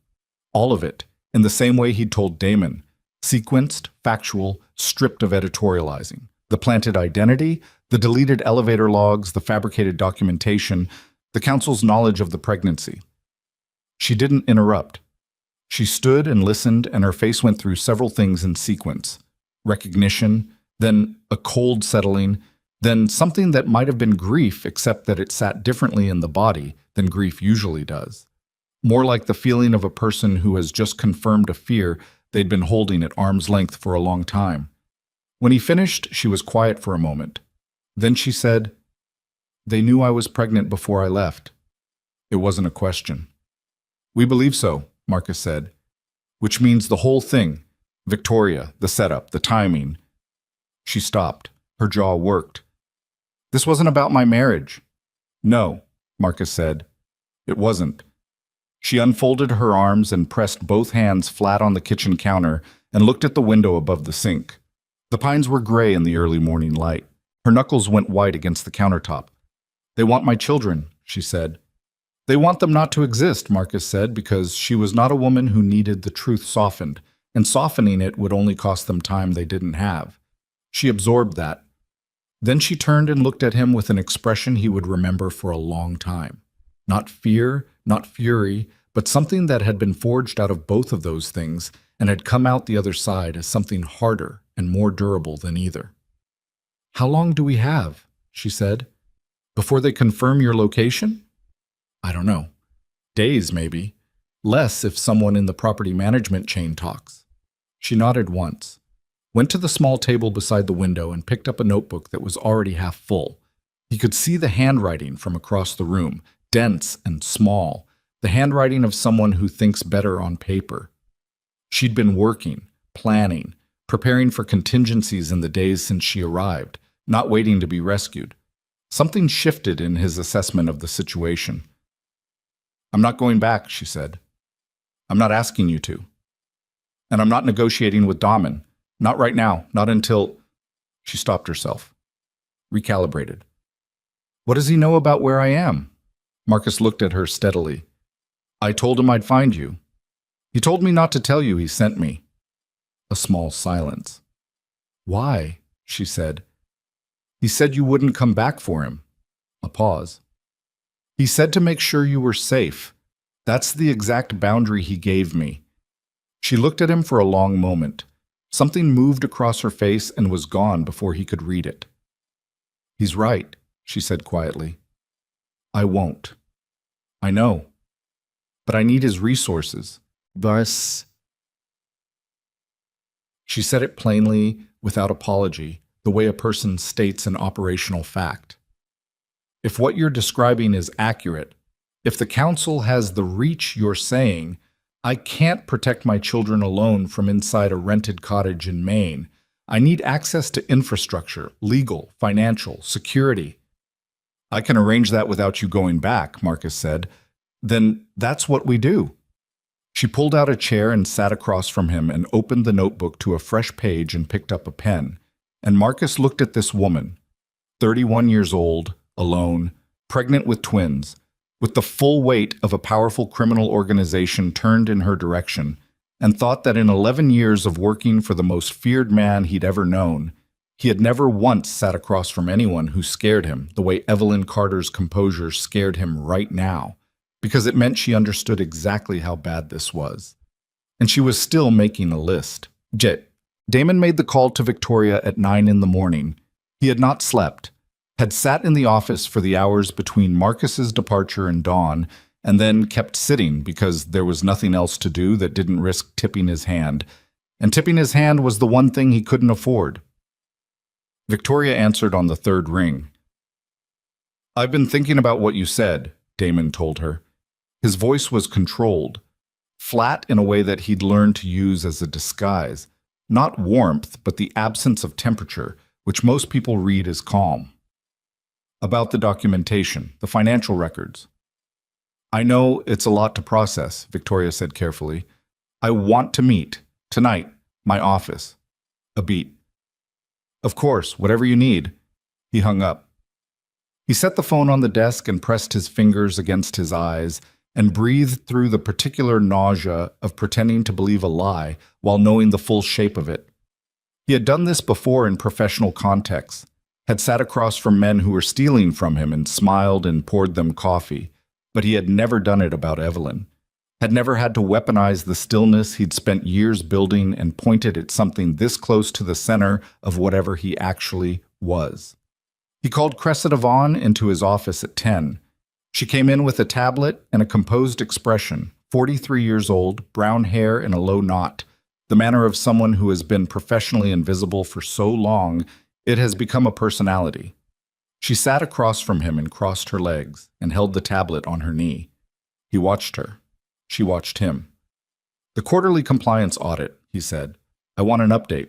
All of it, in the same way he'd told Damon. Sequenced, factual, stripped of editorializing. The planted identity, the deleted elevator logs, the fabricated documentation, the council's knowledge of the pregnancy. She didn't interrupt. She stood and listened, and her face went through several things in sequence. Recognition, then a cold settling, then something that might have been grief, except that it sat differently in the body than grief usually does. More like the feeling of a person who has just confirmed a fear they'd been holding at arm's length for a long time. When he finished, she was quiet for a moment. Then she said, "They knew I was pregnant before I left." It wasn't a question. "We believe so," Marcus said, "which means the whole thing. Victoria, the setup, the timing." She stopped. Her jaw worked. "This wasn't about my marriage." "No," Marcus said. "It wasn't." She unfolded her arms and pressed both hands flat on the kitchen counter and looked at the window above the sink. The pines were gray in the early morning light. Her knuckles went white against the countertop. "They want my children," she said. "They want them not to exist," Marcus said, because she was not a woman who needed the truth softened, and softening it would only cost them time they didn't have. She absorbed that. Then she turned and looked at him with an expression he would remember for a long time. Not fear, not fury, but something that had been forged out of both of those things and had come out the other side as something harder and more durable than either. "How long do we have?" she said. "Before they confirm your location?" "I don't know. Days, maybe. Less if someone in the property management chain talks." She nodded once, went to the small table beside the window and picked up a notebook that was already half full. He could see the handwriting from across the room, dense and small, the handwriting of someone who thinks better on paper. She'd been working, planning, preparing for contingencies in the days since she arrived, not waiting to be rescued. Something shifted in his assessment of the situation. "I'm not going back," she said. "I'm not asking you to. And I'm not negotiating with Damen. Not right now, not until—" She stopped herself. Recalibrated. "What does he know about where I am?" Marcus looked at her steadily. "I told him I'd find you. He told me not to tell you he sent me." A small silence. "Why?" she said. "He said you wouldn't come back for him." A pause. "He said to make sure you were safe. That's the exact boundary he gave me." She looked at him for a long moment. Something moved across her face and was gone before he could read it. "He's right," she said quietly. "I won't. I know. But I need his resources. Thus—" She said it plainly, without apology, the way a person states an operational fact. "If what you're describing is accurate, if the council has the reach you're saying, I can't protect my children alone from inside a rented cottage in Maine. I need access to infrastructure, legal, financial, security." "I can arrange that without you going back," Marcus said. "Then that's what we do." She pulled out a chair and sat across from him and opened the notebook to a fresh page and picked up a pen. And Marcus looked at this woman, 31 years old, alone, pregnant with twins, with the full weight of a powerful criminal organization turned in her direction, and thought that in 11 years of working for the most feared man he'd ever known, he had never once sat across from anyone who scared him the way Evelyn Carter's composure scared him right now. because it meant she understood exactly how bad this was. And she was still making a list. Damon made the call to Victoria at 9 in the morning. He had not slept, had sat in the office for the hours between Marcus's departure and dawn, and then kept sitting because there was nothing else to do that didn't risk tipping his hand. And tipping his hand was the one thing he couldn't afford. Victoria answered on the third ring. "I've been thinking about what you said," Damon told her. His voice was controlled, flat in a way that he'd learned to use as a disguise. Not warmth, but the absence of temperature, which most people read as calm. "About the documentation, the financial records." "I know it's a lot to process," Victoria said carefully. "I want to meet, tonight, my office." A beat. "Of course, whatever you need." He hung up. He set the phone on the desk and pressed his fingers against his eyes and breathed through the particular nausea of pretending to believe a lie while knowing the full shape of it. He had done this before in professional contexts, had sat across from men who were stealing from him and smiled and poured them coffee, but he had never done it about Evelyn, had never had to weaponize the stillness he'd spent years building and pointed at something this close to the center of whatever he actually was. He called Cressida Vaughn into his office at 10. She came in with a tablet and a composed expression, 43 years old, brown hair in a low knot, the manner of someone who has been professionally invisible for so long it has become a personality. She sat across from him and crossed her legs and held the tablet on her knee. He watched her. She watched him. "The quarterly compliance audit," he said. "I want an update."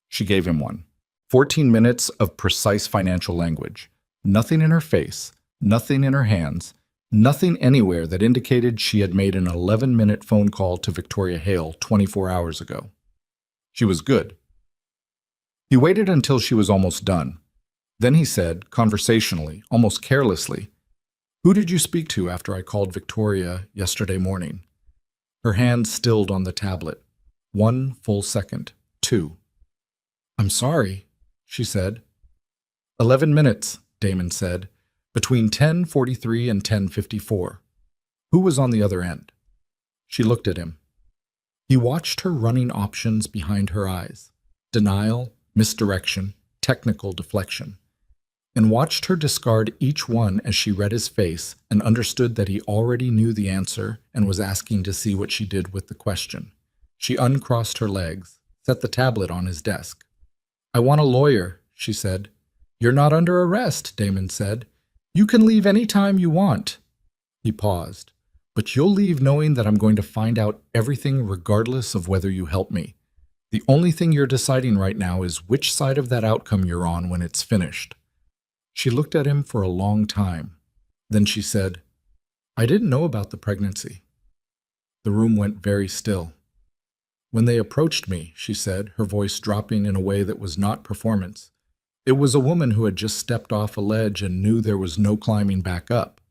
She gave him one. 14 minutes of precise financial language. Nothing in her face, nothing in her hands, nothing anywhere that indicated she had made an 11-minute phone call to Victoria Hale 24 hours ago. She was good. He waited until she was almost done. Then he said, conversationally, almost carelessly, "Who did you speak to after I called Victoria yesterday morning?" Her hand stilled on the tablet. 1 full second. 2. "I'm sorry," she said. 11 minutes, Damon said, between 10:43 and 10:54. Who was on the other end? She looked at him. He watched her running options behind her eyes. Denial, misdirection, technical deflection. And watched her discard each one as she read his face and understood that he already knew the answer and was asking to see what she did with the question. She uncrossed her legs, set the tablet on his desk. "I want a lawyer," she said. "You're not under arrest," Damon said. "You can leave any time you want." He paused. "But you'll leave knowing that I'm going to find out everything regardless of whether you help me. The only thing you're deciding right now is which side of that outcome you're on when it's finished." She looked at him for a long time. Then she said, "I didn't know about the pregnancy." The room went very still. "When they approached me," she said, her voice dropping in a way that was not performance, "it was a woman who had just stepped off a ledge and knew there was no climbing back up.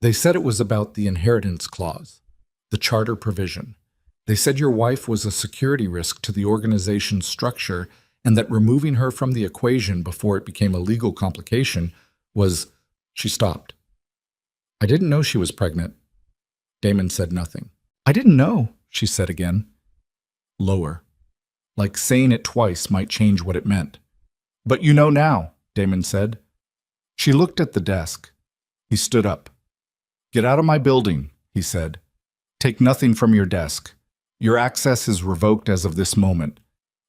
They said it was about the inheritance clause, the charter provision. They said your wife was a security risk to the organization's structure and that removing her from the equation before it became a legal complication was—" She stopped. "I didn't know she was pregnant." Damon said nothing. "I didn't know," she said again. Lower. Like saying it twice might change what it meant. "But you know now," Damon said. She looked at the desk. He stood up. "Get out of my building," he said. "Take nothing from your desk. Your access is revoked as of this moment.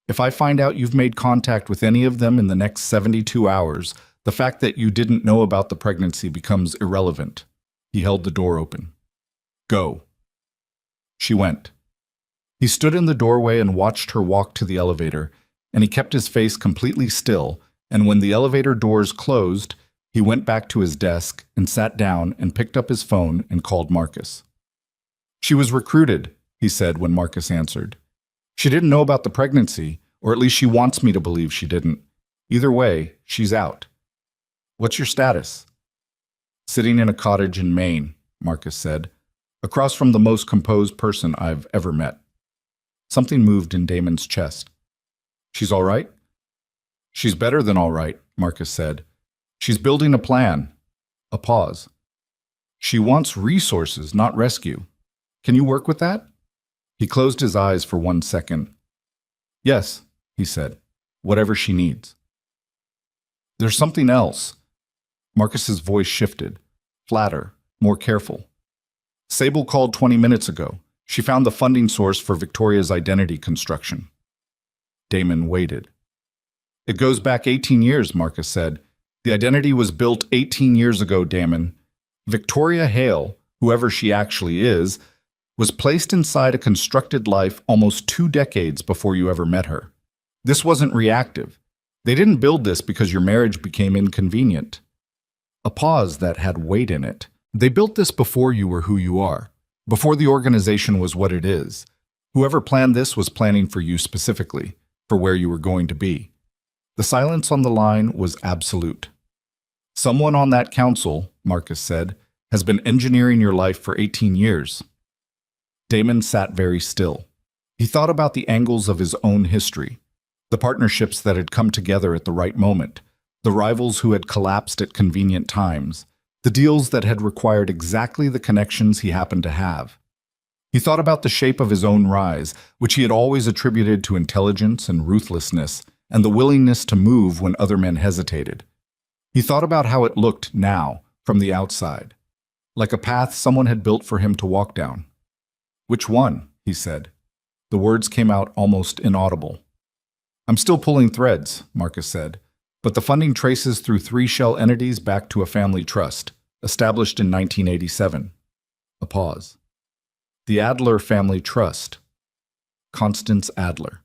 If I find out you've made contact with any of them in the next 72 hours, the fact that you didn't know about the pregnancy becomes irrelevant." He held the door open. "Go." She went. He stood in the doorway and watched her walk to the elevator, and he kept his face completely still, and when the elevator doors closed, he went back to his desk and sat down and picked up his phone and called Marcus. "She was recruited," he said when Marcus answered. "She didn't know about the pregnancy, or at least she wants me to believe she didn't. Either way, she's out." "What's your status?" "Sitting in a cottage in Maine," Marcus said, "across from the most composed person I've ever met." Something moved in Damon's chest. "She's all right?" "She's better than all right," Marcus said. "She's building a plan." A pause. She wants resources, not rescue. Can you work with that? He closed his eyes for 1 second. Yes, he said. Whatever she needs. There's something else. Marcus's voice shifted. Flatter, more careful. Sable called 20 minutes ago. She found the funding source for Victoria's identity construction. Damon waited. It goes back 18 years, Marcus said. The identity was built 18 years ago, Damon. Victoria Hale, whoever she actually is, was placed inside a constructed life almost 2 decades before you ever met her. This wasn't reactive. They didn't build this because your marriage became inconvenient. A pause that had weight in it. They built this before you were who you are, before the organization was what it is. Whoever planned this was planning for you specifically, for where you were going to be. The silence on the line was absolute. Someone on that council, Marcus said, has been engineering your life for 18 years. Damon sat very still. He thought about the angles of his own history, the partnerships that had come together at the right moment, the rivals who had collapsed at convenient times, the deals that had required exactly the connections he happened to have. He thought about the shape of his own rise, which he had always attributed to intelligence and ruthlessness, and the willingness to move when other men hesitated. He thought about how it looked now, from the outside, like a path someone had built for him to walk down. Which one? He said. The words came out almost inaudible. I'm still pulling threads, Marcus said, but the funding traces through 3 shell entities back to a family trust, established in 1987. A pause. The Adler Family Trust. Constance Adler.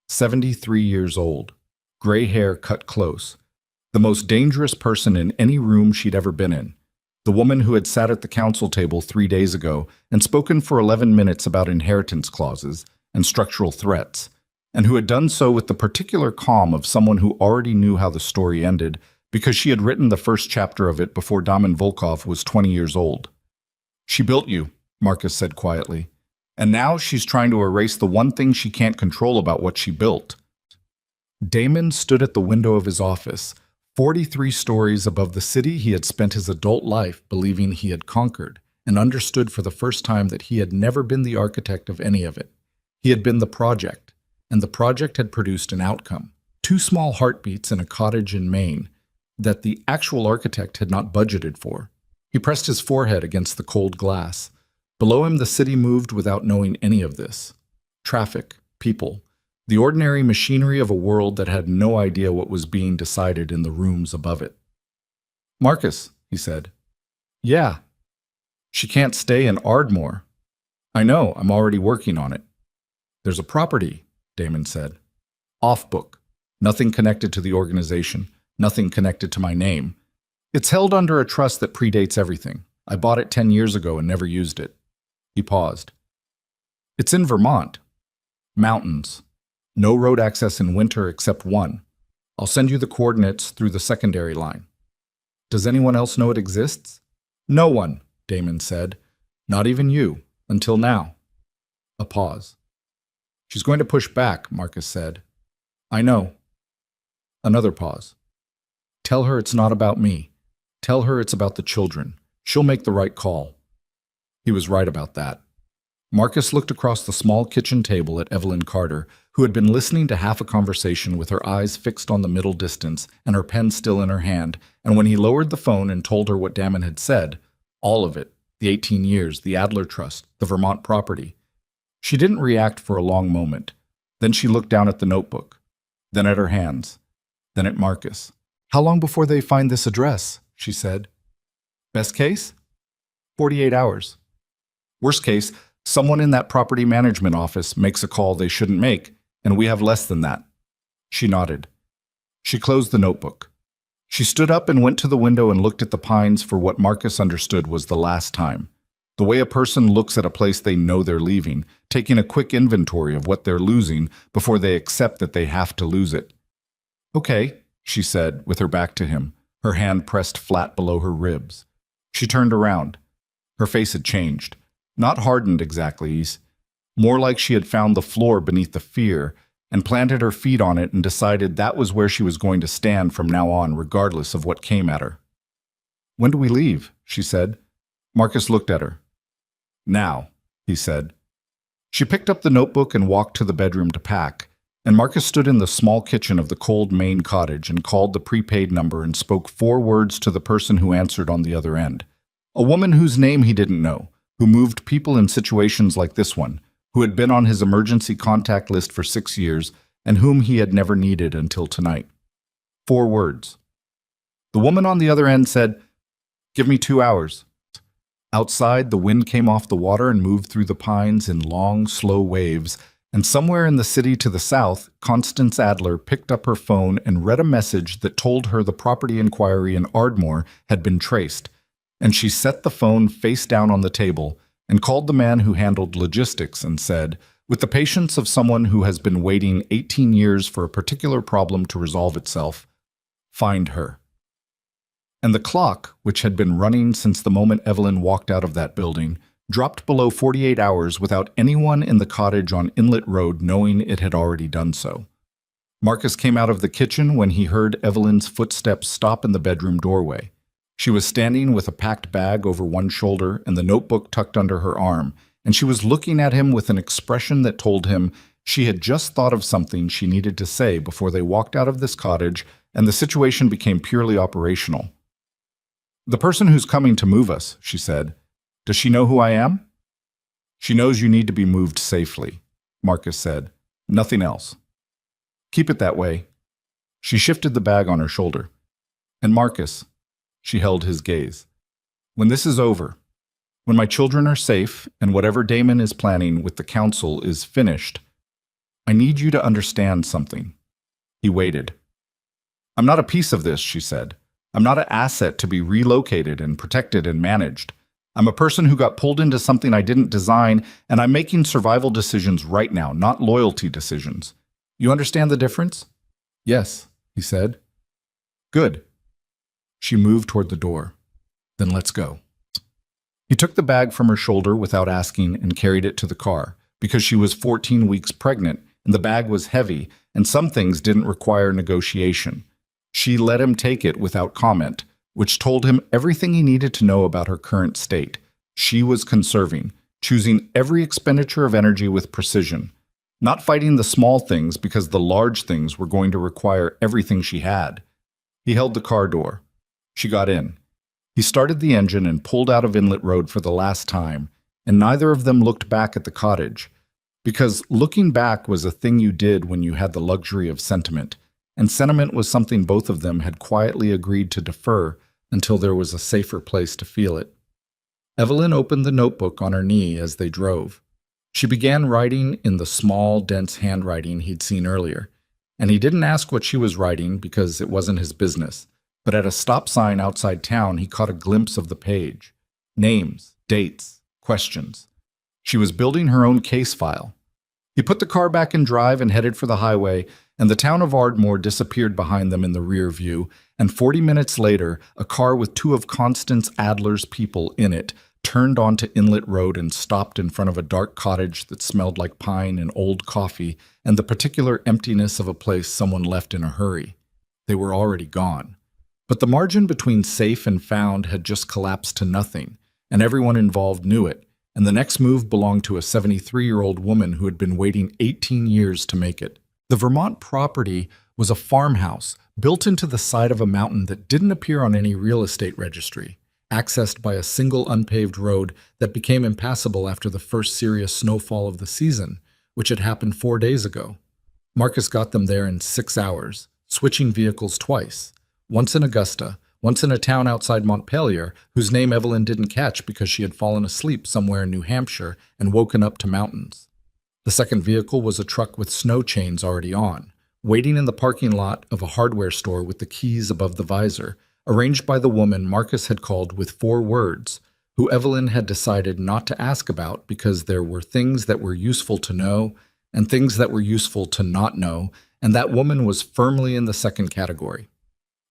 73 years old. Gray hair cut close. The most dangerous person in any room she'd ever been in. The woman who had sat at the council table 3 days ago and spoken for 11 minutes about inheritance clauses and structural threats, and who had done so with the particular calm of someone who already knew how the story ended because she had written the first chapter of it before Damen Volkov was 20 years old. She built you, Marcus said quietly, and now she's trying to erase the one thing she can't control about what she built. Damon stood at the window of his office, 43 stories above the city he had spent his adult life believing he had conquered, and understood for the first time that he had never been the architect of any of it. He had been the project, and the project had produced an outcome, 2 small heartbeats in a cottage in Maine, that the actual architect had not budgeted for. He pressed his forehead against the cold glass. Below him, the city moved without knowing any of this. Traffic, people, the ordinary machinery of a world that had no idea what was being decided in the rooms above it. Marcus, he said. Yeah. She can't stay in Ardmore. I know, I'm already working on it. There's a property, Damon said. Off book. Nothing connected to the organization. Nothing connected to my name. It's held under a trust that predates everything. I bought it 10 years ago and never used it. He paused. It's in Vermont. Mountains. No road access in winter except one. I'll send you the coordinates through the secondary line. Does anyone else know it exists? No one, Damon said. Not even you, until now. A pause. She's going to push back, Marcus said. I know. Another pause. Tell her it's not about me. Tell her it's about the children. She'll make the right call. He was right about that. Marcus looked across the small kitchen table at Evelyn Carter, who had been listening to half a conversation with her eyes fixed on the middle distance and her pen still in her hand, and when he lowered the phone and told her what Damon had said, all of it, the 18 years, the Adler Trust, the Vermont property, she didn't react for a long moment. Then she looked down at the notebook, then at her hands, then at Marcus. How long before they find this address? She said. Best case? 48 hours. Worst case, someone in that property management office makes a call they shouldn't make, and we have less than that. She nodded. She closed the notebook. She stood up and went to the window and looked at the pines for what Marcus understood was the last time. The way a person looks at a place they know they're leaving, taking a quick inventory of what they're losing before they accept that they have to lose it. Okay, she said, with her back to him, her hand pressed flat below her ribs. She turned around. Her face had changed. Not hardened exactly, more like she had found the floor beneath the fear and planted her feet on it and decided that was where she was going to stand from now on, regardless of what came at her. When do we leave? She said. Marcus looked at her. Now, he said. She picked up the notebook and walked to the bedroom to pack, and Marcus stood in the small kitchen of the cold Maine cottage and called the prepaid number and spoke 4 words to the person who answered on the other end. A woman whose name he didn't know, who moved people in situations like this one, who had been on his emergency contact list for 6 years, and whom he had never needed until tonight. 4 words. The woman on the other end said, "Give me 2 hours." Outside, the wind came off the water and moved through the pines in long, slow waves, and somewhere in the city to the south, Constance Adler picked up her phone and read a message that told her the property inquiry in Ardmore had been traced, and she set the phone face down on the table and called the man who handled logistics and said, with the patience of someone who has been waiting 18 years for a particular problem to resolve itself, "Find her." And the clock, which had been running since the moment Evelyn walked out of that building, dropped below 48 hours without anyone in the cottage on Inlet Road knowing it had already done so. Marcus came out of the kitchen when he heard Evelyn's footsteps stop in the bedroom doorway. She was standing with a packed bag over one shoulder and the notebook tucked under her arm, and she was looking at him with an expression that told him she had just thought of something she needed to say before they walked out of this cottage and the situation became purely operational. "The person who's coming to move us," she said. "Does she know who I am?" "She knows you need to be moved safely," Marcus said. "Nothing else." "Keep it that way." She shifted the bag on her shoulder. "And Marcus," she held his gaze, "when this is over, when my children are safe and whatever Damon is planning with the council is finished, I need you to understand something." He waited. "I'm not a piece of this," she said. "I'm not an asset to be relocated and protected and managed. I'm a person who got pulled into something I didn't design, and I'm making survival decisions right now, not loyalty decisions. You understand the difference?" "Yes," he said. "Good." She moved toward the door. "Then let's go." He took the bag from her shoulder without asking and carried it to the car, because she was 14 weeks pregnant, and the bag was heavy, and some things didn't require negotiation. She let him take it without comment, which told him everything he needed to know about her current state. She was conserving, choosing every expenditure of energy with precision, not fighting the small things because the large things were going to require everything she had. He held the car door. She got in. He started the engine and pulled out of Inlet Road for the last time, and neither of them looked back at the cottage, because looking back was a thing you did when you had the luxury of sentiment, and sentiment was something both of them had quietly agreed to defer until there was a safer place to feel it. Evelyn opened the notebook on her knee as they drove. She began writing in the small, dense handwriting he'd seen earlier, and he didn't ask what she was writing because it wasn't his business. But at a stop sign outside town, he caught a glimpse of the page. Names, dates, questions. She was building her own case file. He put the car back in drive and headed for the highway, and the town of Ardmore disappeared behind them in the rear view, and 40 minutes later, a car with 2 of Constance Adler's people in it turned onto Inlet Road and stopped in front of a dark cottage that smelled like pine and old coffee and the particular emptiness of a place someone left in a hurry. They were already gone. But the margin between safe and found had just collapsed to nothing, and everyone involved knew it, and the next move belonged to a 73-year-old woman who had been waiting 18 years to make it. The Vermont property was a farmhouse built into the side of a mountain that didn't appear on any real estate registry, accessed by a single unpaved road that became impassable after the first serious snowfall of the season, which had happened 4 days ago. Marcus got them there in 6 hours, switching vehicles twice. Once in Augusta, once in a town outside Montpelier, whose name Evelyn didn't catch because she had fallen asleep somewhere in New Hampshire and woken up to mountains. The second vehicle was a truck with snow chains already on, waiting in the parking lot of a hardware store with the keys above the visor, arranged by the woman Marcus had called with 4 words, who Evelyn had decided not to ask about because there were things that were useful to know and things that were useful to not know, and that woman was firmly in the second category.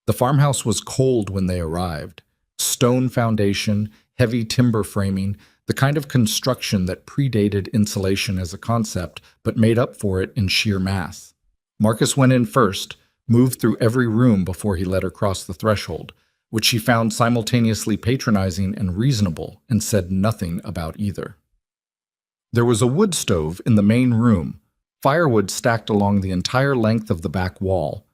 The farmhouse was cold when they arrived. Stone foundation, heavy timber framing, the kind of construction that predated insulation as a concept but made up for it in sheer mass. Marcus went in first, moved through every room before he let her cross the threshold, which she found simultaneously patronizing and reasonable, and said nothing about either. There was a wood stove in the main room, firewood stacked along the entire length of the back wall,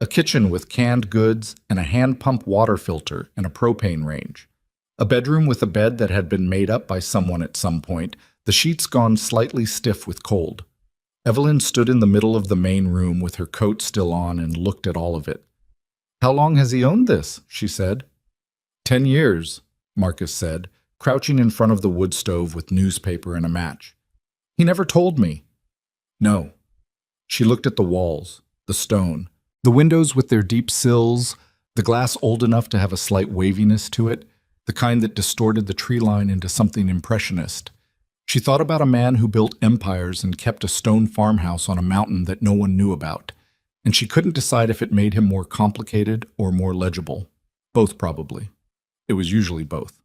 a kitchen with canned goods and a hand pump water filter and a propane range, a bedroom with a bed that had been made up by someone at some point, the sheets gone slightly stiff with cold. Evelyn stood in the middle of the main room with her coat still on and looked at all of it. "How long has he owned this?" she said. 10 years, Marcus said, crouching in front of the wood stove with newspaper and a match. "He never told me." "No." She looked at the walls, the stone, the windows with their deep sills, the glass old enough to have a slight waviness to it, the kind that distorted the tree line into something impressionist. She thought about a man who built empires and kept a stone farmhouse on a mountain that no one knew about, and she couldn't decide if it made him more complicated or more legible. Both, probably. It was usually both.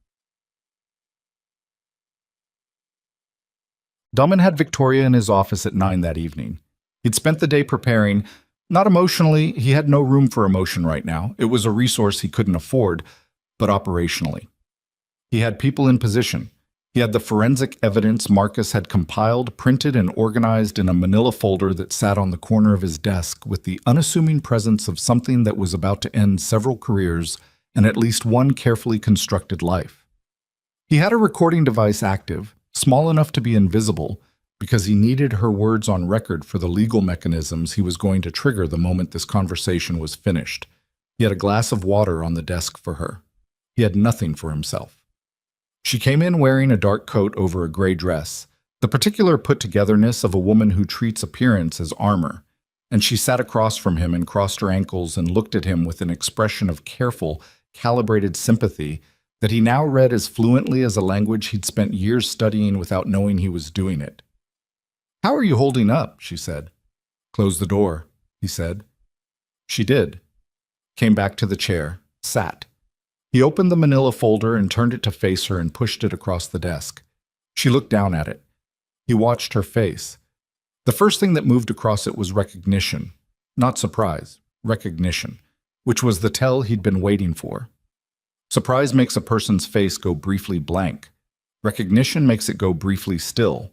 Dullman had Victoria in his office at 9 that evening. He'd spent the day preparing. Not emotionally, he had no room for emotion right now. It was a resource he couldn't afford, but operationally. He had people in position. He had the forensic evidence Marcus had compiled, printed, and organized in a manila folder that sat on the corner of his desk with the unassuming presence of something that was about to end several careers and at least one carefully constructed life. He had a recording device active, small enough to be invisible, because he needed her words on record for the legal mechanisms he was going to trigger the moment this conversation was finished. He had a glass of water on the desk for her. He had nothing for himself. She came in wearing a dark coat over a gray dress, the particular put-togetherness of a woman who treats appearance as armor, and she sat across from him and crossed her ankles and looked at him with an expression of careful, calibrated sympathy that he now read as fluently as a language he'd spent years studying without knowing he was doing it. "How are you holding up?" she said. "Close the door," he said. She did. Came back to the chair, sat. He opened the manila folder and turned it to face her and pushed it across the desk. She looked down at it. He watched her face. The first thing that moved across it was recognition. Not surprise, recognition, which was the tell he'd been waiting for. Surprise makes a person's face go briefly blank. Recognition makes it go briefly still,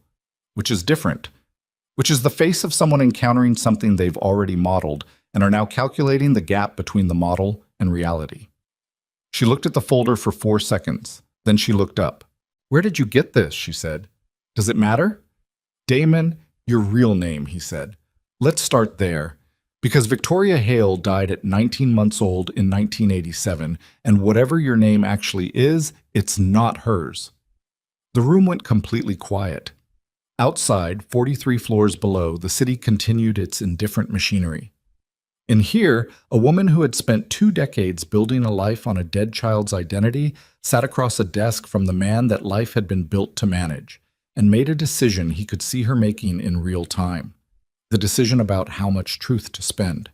which is different, which is the face of someone encountering something they've already modeled and are now calculating the gap between the model and reality. She looked at the folder for 4 seconds. Then she looked up. "Where did you get this?" she said. "Does it matter?" "Damon, your real name," he said. "Let's start there. Because Victoria Hale died at 19 months old in 1987, and whatever your name actually is, it's not hers." The room went completely quiet. Outside, 43 floors below, the city continued its indifferent machinery. In here, a woman who had spent 2 decades building a life on a dead child's identity sat across a desk from the man that life had been built to manage, and made a decision he could see her making in real time. The decision about how much truth to spend.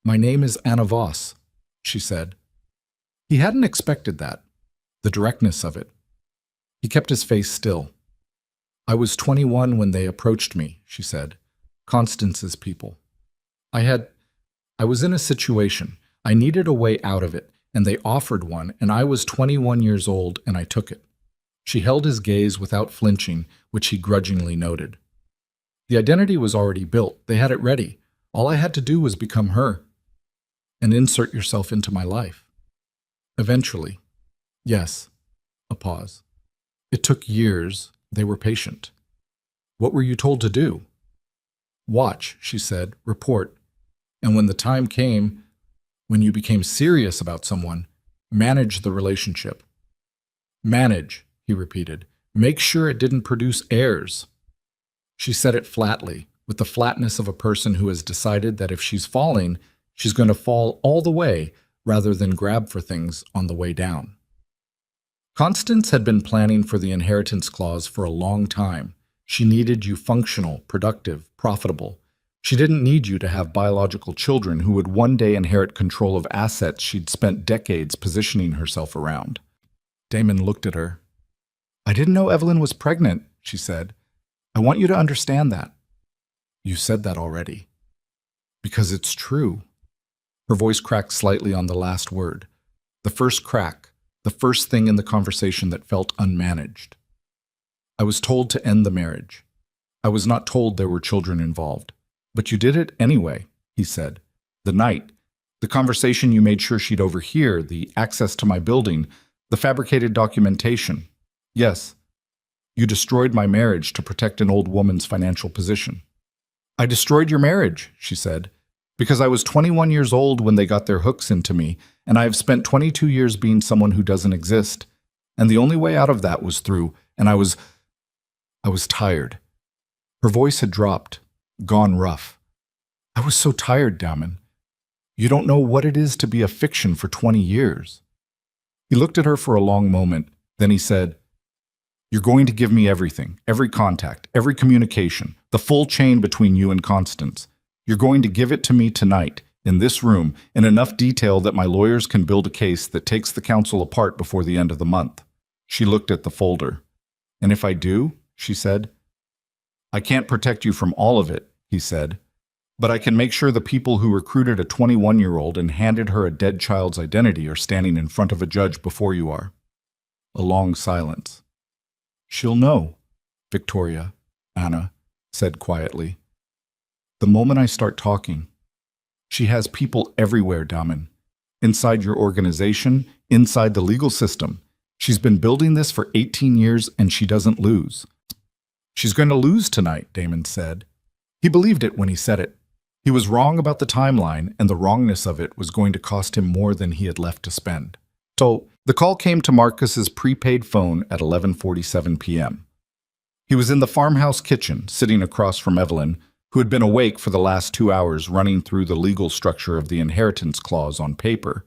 "My name is Anna Voss," she said. He hadn't expected that, the directness of it. He kept his face still. "I was 21 when they approached me," she said. "Constance's people. I was in a situation. I needed a way out of it, and they offered one, and I was 21 years old, and I took it." She held his gaze without flinching, which he grudgingly noted. "The identity was already built. They had it ready. All I had to do was become her. And insert yourself into my life. Eventually. Yes." A pause. "It took years. They were patient." "What were you told to do?" "Watch," she said. "Report. And when the time came, when you became serious about someone, manage the relationship." "Manage," he repeated. "Make sure it didn't produce heirs." She said it flatly, with the flatness of a person who has decided that if she's falling, she's going to fall all the way rather than grab for things on the way down. Constance had been planning for the inheritance clause for a long time. She needed you functional, productive, profitable. She didn't need you to have biological children who would one day inherit control of assets she'd spent decades positioning herself around. Damon looked at her. "I didn't know Evelyn was pregnant," she said. "I want you to understand that." "You said that already." "Because it's true." Her voice cracked slightly on the last word. The first crack, the first thing in the conversation that felt unmanaged. I was told to end the marriage. I was not told there were children involved. But you did it anyway, he said. The night, the conversation you made sure she'd overhear, the access to my building, the fabricated documentation. Yes, you destroyed my marriage to protect an old woman's financial position. I destroyed your marriage, she said, because I was 21 years old when they got their hooks into me, and I have spent 22 years being someone who doesn't exist. And the only way out of that was through, and I was tired. Her voice had dropped, gone rough. I was so tired, Damon. You don't know what it is to be a fiction for 20 years. He looked at her for a long moment, then he said, You're going to give me everything, every contact, every communication, the full chain between you and Constance. You're going to give it to me tonight, in this room, in enough detail that my lawyers can build a case that takes the council apart before the end of the month. She looked at the folder. And if I do, she said, I can't protect you from all of it, he said, but I can make sure the people who recruited a 21-year-old and handed her a dead child's identity are standing in front of a judge before you are. A long silence. She'll know, Victoria, Anna said quietly. The moment I start talking. She has people everywhere, Damon. Inside your organization, inside the legal system. She's been building this for 18 years and she doesn't lose. She's going to lose tonight, Damon said. He believed it when he said it. He was wrong about the timeline, and the wrongness of it was going to cost him more than he had left to spend. So, the call came to Marcus's prepaid phone at 11:47 p.m. He was in the farmhouse kitchen, sitting across from Evelyn, who had been awake for the last 2 hours running through the legal structure of the inheritance clause on paper.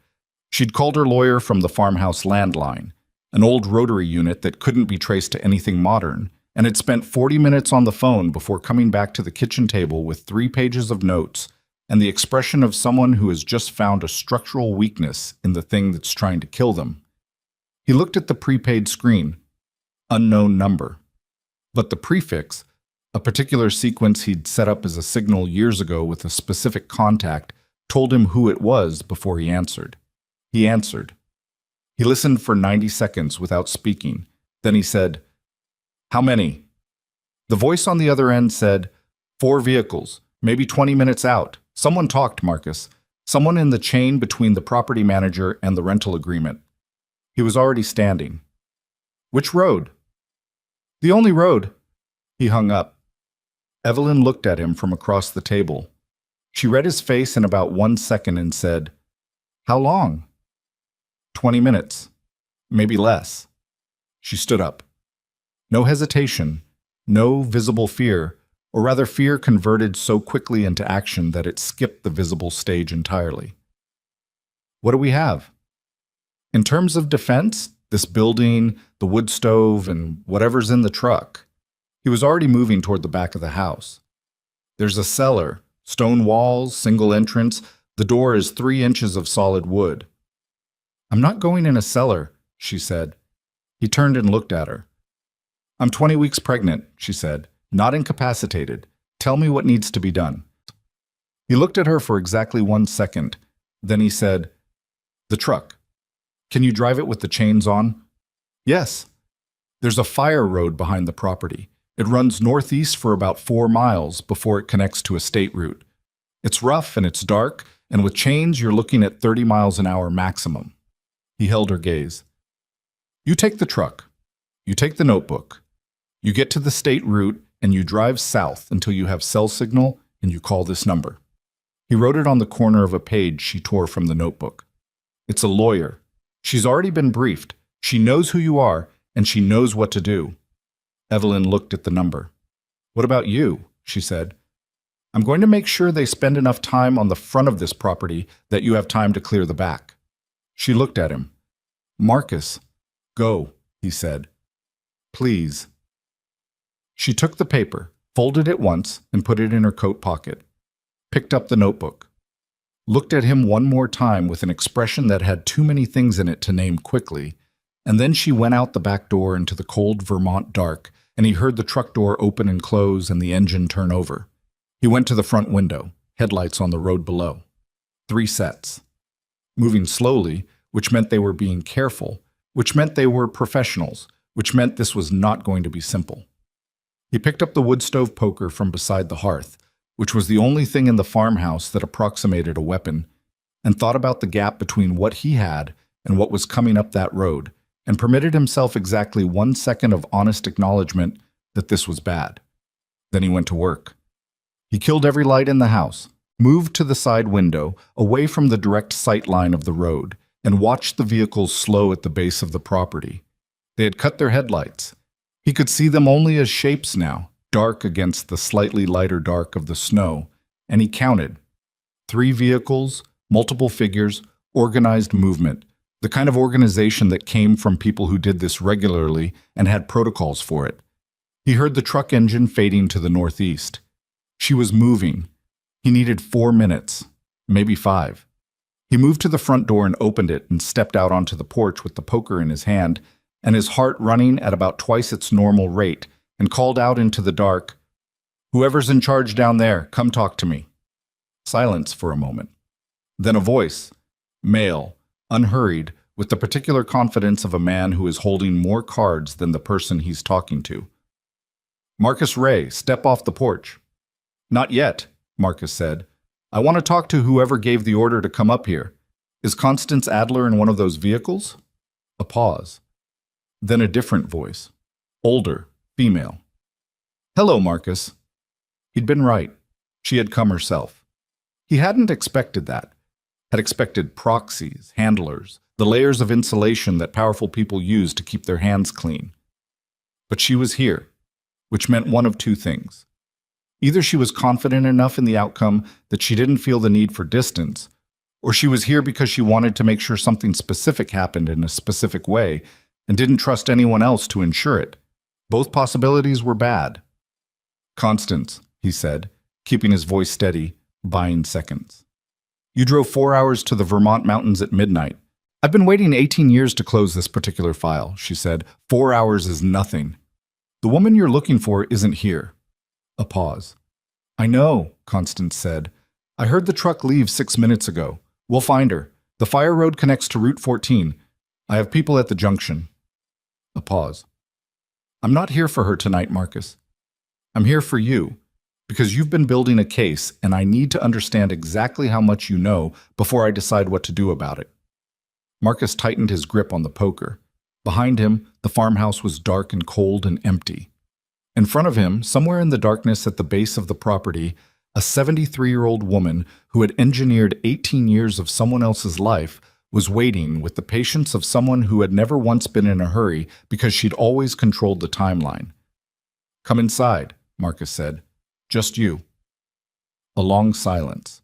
She'd called her lawyer from the farmhouse landline, an old rotary unit that couldn't be traced to anything modern, and had spent 40 minutes on the phone before coming back to the kitchen table with 3 pages of notes and the expression of someone who has just found a structural weakness in the thing that's trying to kill them. He looked at the prepaid screen. Unknown number. But the prefix, a particular sequence he'd set up as a signal years ago with a specific contact, told him who it was before he answered. He answered. He listened for 90 seconds without speaking. Then he said, How many? The voice on the other end said, 4 vehicles, maybe 20 minutes out. Someone talked, Marcus. Someone in the chain between the property manager and the rental agreement. He was already standing. Which road? The only road. He hung up. Evelyn looked at him from across the table. She read his face in about 1 second and said, How long? 20 minutes. Maybe less. She stood up. No hesitation, no visible fear, or rather fear converted so quickly into action that it skipped the visible stage entirely. What do we have? In terms of defense, this building, the wood stove, and whatever's in the truck. He was already moving toward the back of the house. There's a cellar, stone walls, single entrance. The door is 3 inches of solid wood. I'm not going in a cellar, she said. He turned and looked at her. I'm 20 weeks pregnant, she said, not incapacitated. Tell me what needs to be done. He looked at her for exactly 1 second. Then he said, The truck. Can you drive it with the chains on? Yes. There's a fire road behind the property. It runs northeast for about 4 miles before it connects to a state route. It's rough and it's dark, and with chains you're looking at 30 miles an hour maximum. He held her gaze. You take the truck. You take the notebook. You get to the state route and you drive south until you have cell signal and you call this number. He wrote it on the corner of a page she tore from the notebook. It's a lawyer. She's already been briefed. She knows who you are and she knows what to do. Evelyn looked at the number. What about you? She said. I'm going to make sure they spend enough time on the front of this property that you have time to clear the back. She looked at him. Marcus, go, he said. Please. She took the paper, folded it once, and put it in her coat pocket. Picked up the notebook. Looked at him one more time with an expression that had too many things in it to name quickly, and then she went out the back door into the cold Vermont dark, and he heard the truck door open and close and the engine turn over. He went to the front window, headlights on the road below. 3 sets. Moving slowly, which meant they were being careful, which meant they were professionals, which meant this was not going to be simple. He picked up the wood stove poker from beside the hearth, which was the only thing in the farmhouse that approximated a weapon, and thought about the gap between what he had and what was coming up that road, and permitted himself exactly 1 second of honest acknowledgement that this was bad. Then he went to work. He killed every light in the house, moved to the side window, away from the direct sight line of the road, and watched the vehicles slow at the base of the property. They had cut their headlights. He could see them only as shapes now, dark against the slightly lighter dark of the snow, and he counted. 3 vehicles, multiple figures, organized movement, the kind of organization that came from people who did this regularly and had protocols for it. He heard the truck engine fading to the northeast. She was moving. He needed 4 minutes, maybe 5. He moved to the front door and opened it and stepped out onto the porch with the poker in his hand and his heart running at about twice its normal rate, and called out into the dark, "Whoever's in charge down there, come talk to me." Silence for a moment. Then a voice, male, unhurried, with the particular confidence of a man who is holding more cards than the person he's talking to. "Marcus Ray, step off the porch." "Not yet," Marcus said. "I want to talk to whoever gave the order to come up here. Is Constance Adler in one of those vehicles?" A pause. Then a different voice. Older, female. "Hello, Marcus." He'd been right. She had come herself. He hadn't expected that. Had expected proxies, handlers, the layers of insulation that powerful people use to keep their hands clean. But she was here, which meant one of 2 things. Either she was confident enough in the outcome that she didn't feel the need for distance, or she was here because she wanted to make sure something specific happened in a specific way and didn't trust anyone else to ensure it. Both possibilities were bad. "Constance," he said, keeping his voice steady, buying seconds. "You drove 4 hours to the Vermont mountains at midnight. I've been waiting 18 years to close this particular file," she said. 4 hours is nothing. "The woman you're looking for isn't here." A pause. "I know," Constance said. "I heard the truck leave 6 minutes ago. We'll find her. The fire road connects to Route 14. I have people at the junction." A pause. "I'm not here for her tonight, Marcus. I'm here for you, because you've been building a case and I need to understand exactly how much you know before I decide what to do about it." Marcus tightened his grip on the poker. Behind him, the farmhouse was dark and cold and empty. In front of him, somewhere in the darkness at the base of the property, a 73-year-old woman who had engineered 18 years of someone else's life was waiting with the patience of someone who had never once been in a hurry because she'd always controlled the timeline. "Come inside," Marcus said. "Just you." A long silence.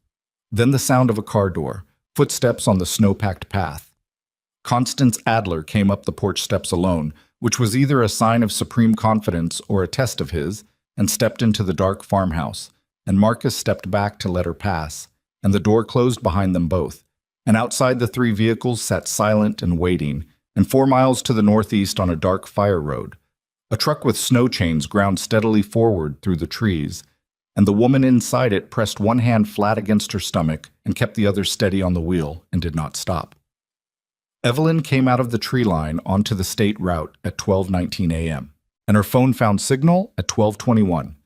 Then the sound of a car door, footsteps on the snow-packed path. Constance Adler came up the porch steps alone, which was either a sign of supreme confidence or a test of his, and stepped into the dark farmhouse, and Marcus stepped back to let her pass, and the door closed behind them both, and outside the 3 vehicles sat silent and waiting, and 4 miles to the northeast on a dark fire road. A truck with snow chains ground steadily forward through the trees, and the woman inside it pressed one hand flat against her stomach and kept the other steady on the wheel and did not stop. Evelyn came out of the tree line onto the state route at 12:19 a.m., and her phone found signal at 12:21,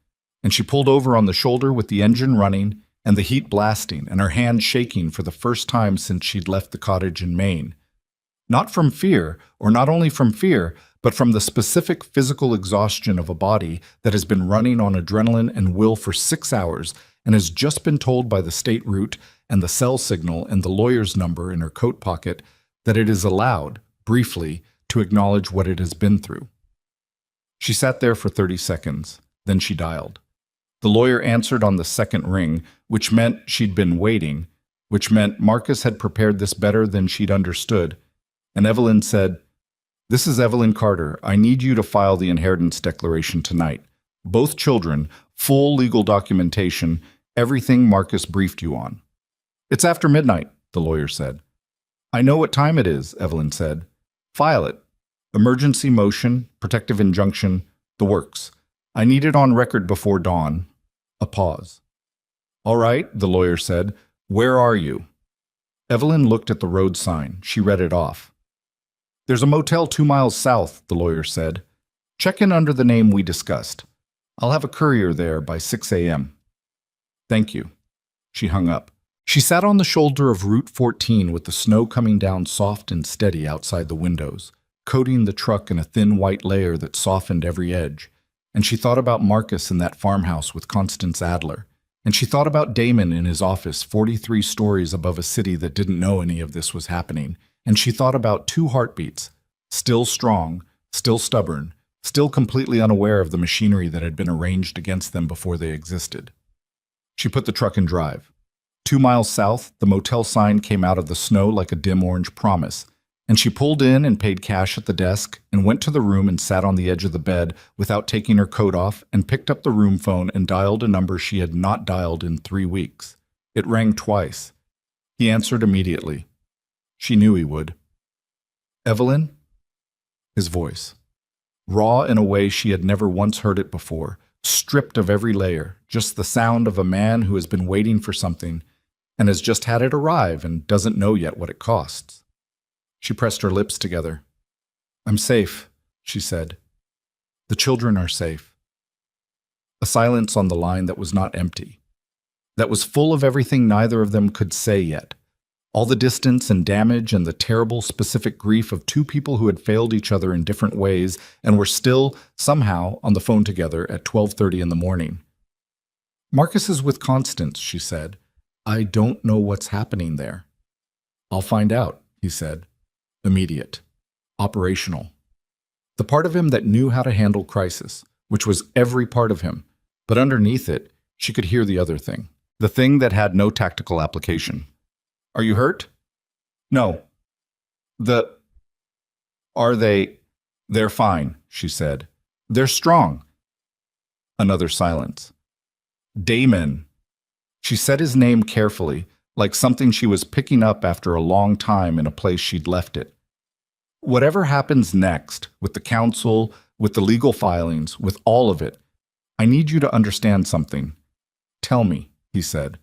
and she pulled over on the shoulder with the engine running and the heat blasting and her hand shaking for the first time since she'd left the cottage in Maine. Not from fear, or not only from fear, but from the specific physical exhaustion of a body that has been running on adrenaline and will for 6 hours and has just been told by the state route and the cell signal and the lawyer's number in her coat pocket that it is allowed, briefly, to acknowledge what it has been through. She sat there for 30 seconds, then she dialed. The lawyer answered on the second ring, which meant she'd been waiting, which meant Marcus had prepared this better than she'd understood, and Evelyn said, "This is Evelyn Carter. I need you to file the inheritance declaration tonight. Both children, full legal documentation, everything Marcus briefed you on." "It's after midnight," the lawyer said. "I know what time it is," Evelyn said. "File it. Emergency motion, protective injunction, the works. I need it on record before dawn." A pause. "All right," the lawyer said. "Where are you?" Evelyn looked at the road sign. She read it off. There's a motel 2 miles south, the lawyer said. Check in under the name we discussed. I'll have a courier there by 6 a.m. Thank you. She hung up. She sat on the shoulder of Route 14 with the snow coming down soft and steady outside the windows, coating the truck in a thin white layer that softened every edge. And she thought about Marcus in that farmhouse with Constance Adler. And she thought about Damon in his office 43 stories above a city that didn't know any of this was happening. And she thought about two heartbeats, still strong, still stubborn, still completely unaware of the machinery that had been arranged against them before they existed. She put the truck in drive. 2 miles south, the motel sign came out of the snow like a dim orange promise, and she pulled in and paid cash at the desk and went to the room and sat on the edge of the bed without taking her coat off and picked up the room phone and dialed a number she had not dialed in 3 weeks. It rang twice. He answered immediately. She knew he would. Evelyn? His voice. Raw in a way she had never once heard it before, stripped of every layer, just the sound of a man who has been waiting for something and has just had it arrive and doesn't know yet what it costs. She pressed her lips together. I'm safe, she said. The children are safe. A silence on the line that was not empty, that was full of everything neither of them could say yet. All the distance and damage and the terrible specific grief of two people who had failed each other in different ways and were still, somehow, on the phone together at 12:30 in the morning. Marcus is with Constance, she said. I don't know what's happening there. I'll find out, he said. Immediate. Operational. The part of him that knew how to handle crisis, which was every part of him, but underneath it, she could hear the other thing. The thing that had no tactical application. Are you hurt? No. Are they? They're fine, she said. They're strong. Another silence. Damon. She said his name carefully, like something she was picking up after a long time in a place she'd left it. Whatever happens next, with the council, with the legal filings, with all of it, I need you to understand something. Tell me, he said.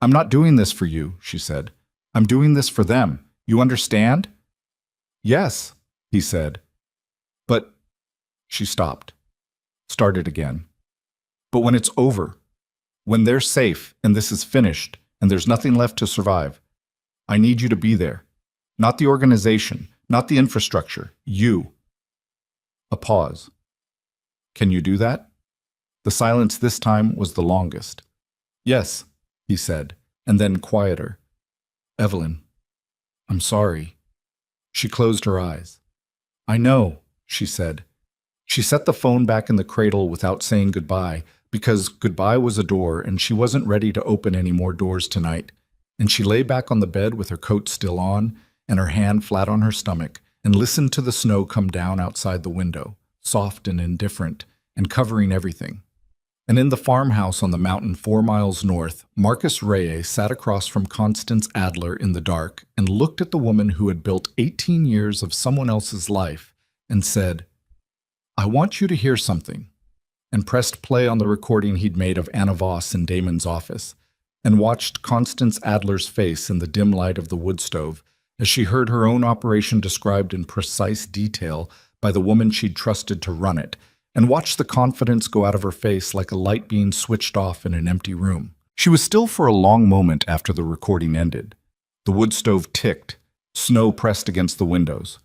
I'm not doing this for you, she said. I'm doing this for them. You understand? Yes, he said. But she stopped, started again. But when it's over, when they're safe and this is finished and there's nothing left to survive, I need you to be there. Not the organization, not the infrastructure, you. A pause. Can you do that? The silence this time was the longest. Yes, he said, and then quieter. Evelyn, I'm sorry. She closed her eyes. I know, she said. She set the phone back in the cradle without saying goodbye, because goodbye was a door and she wasn't ready to open any more doors tonight. And she lay back on the bed with her coat still on and her hand flat on her stomach and listened to the snow come down outside the window, soft and indifferent, and covering everything. And in the farmhouse on the mountain 4 miles north, Marcus Reyes sat across from Constance Adler in the dark and looked at the woman who had built 18 years of someone else's life and said, I want you to hear something, and pressed play on the recording he'd made of Anna Voss in Damon's office, and watched Constance Adler's face in the dim light of the wood stove as she heard her own operation described in precise detail by the woman she'd trusted to run it, and watched the confidence go out of her face like a light being switched off in an empty room. She was still for a long moment after the recording ended. The wood stove ticked, snow pressed against the windows.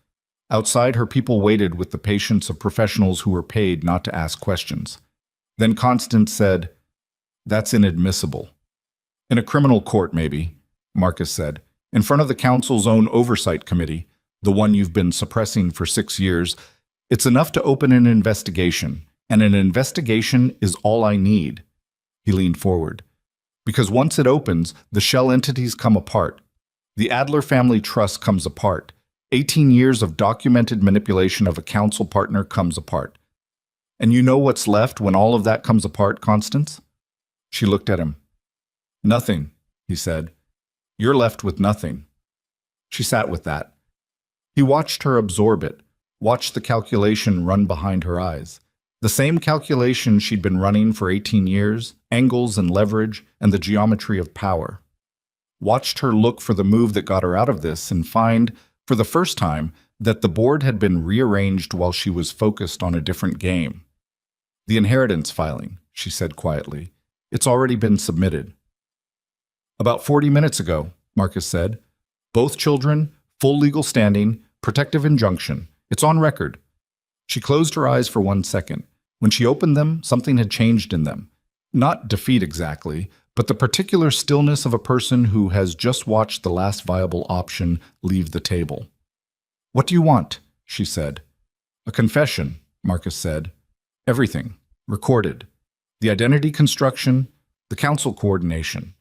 Outside, her people waited with the patience of professionals who were paid not to ask questions. Then Constance said, That's inadmissible. In a criminal court, maybe, Marcus said, in front of the council's own oversight committee, the one you've been suppressing for 6 years, it's enough to open an investigation, and an investigation is all I need. He leaned forward. Because once it opens, the shell entities come apart. The Adler family trust comes apart. 18 years of documented manipulation of a council partner comes apart. And you know what's left when all of that comes apart, Constance? She looked at him. Nothing, he said. You're left with nothing. She sat with that. He watched her absorb it. Watched the calculation run behind her eyes. The same calculation she'd been running for 18 years, angles and leverage and the geometry of power. watched her look for the move that got her out of this and find, for the first time, that the board had been rearranged while she was focused on a different game. "The inheritance filing," she said quietly. "It's already been submitted." "About 40 minutes ago," Marcus said. "Both children, full legal standing, protective injunction. It's on record." She closed her eyes for 1 second. When she opened them, something had changed in them. Not defeat exactly, but the particular stillness of a person who has just watched the last viable option leave the table. "What do you want?" she said. "A confession," Marcus said. "Everything. Recorded. The identity construction, the council coordination,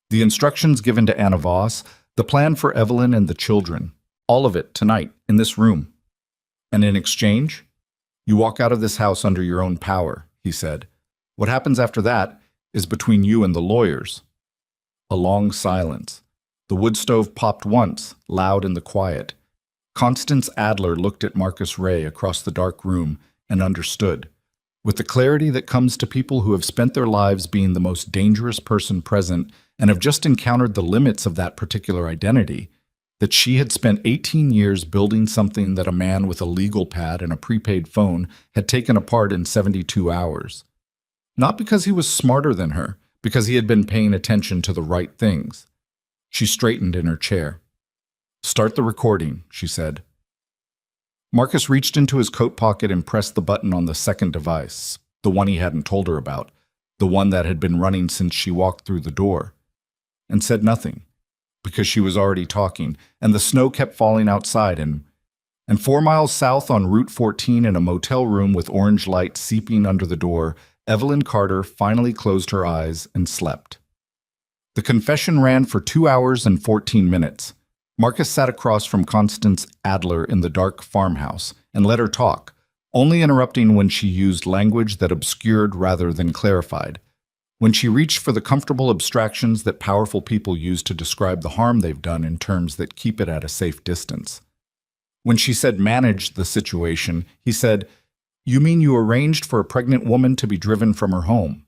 the instructions given to Anna Voss, the plan for Evelyn and the children. All of it tonight, in this room. And in exchange, you walk out of this house under your own power," he said. "What happens after that is between you and the lawyers." A long silence. The wood stove popped once, loud in the quiet. Constance Adler looked at Marcus Ray across the dark room and understood, with the clarity that comes to people who have spent their lives being the most dangerous person present and have just encountered the limits of that particular identity, that she had spent 18 years building something that a man with a legal pad and a prepaid phone had taken apart in 72 hours. Not because he was smarter than her, because he had been paying attention to the right things. She straightened in her chair. "Start the recording," she said. Marcus reached into his coat pocket and pressed the button on the second device, the one he hadn't told her about, the one that had been running since she walked through the door, and said nothing, because she was already talking, and the snow kept falling outside, and 4 miles south on Route 14 in a motel room with orange light seeping under the door, Evelyn Carter finally closed her eyes and slept. The confession ran for 2 hours and 14 minutes. Marcus sat across from Constance Adler in the dark farmhouse and let her talk, only interrupting when she used language that obscured rather than clarified, when she reached for the comfortable abstractions that powerful people use to describe the harm they've done in terms that keep it at a safe distance. When she said manage the situation, he said, "You mean you arranged for a pregnant woman to be driven from her home?"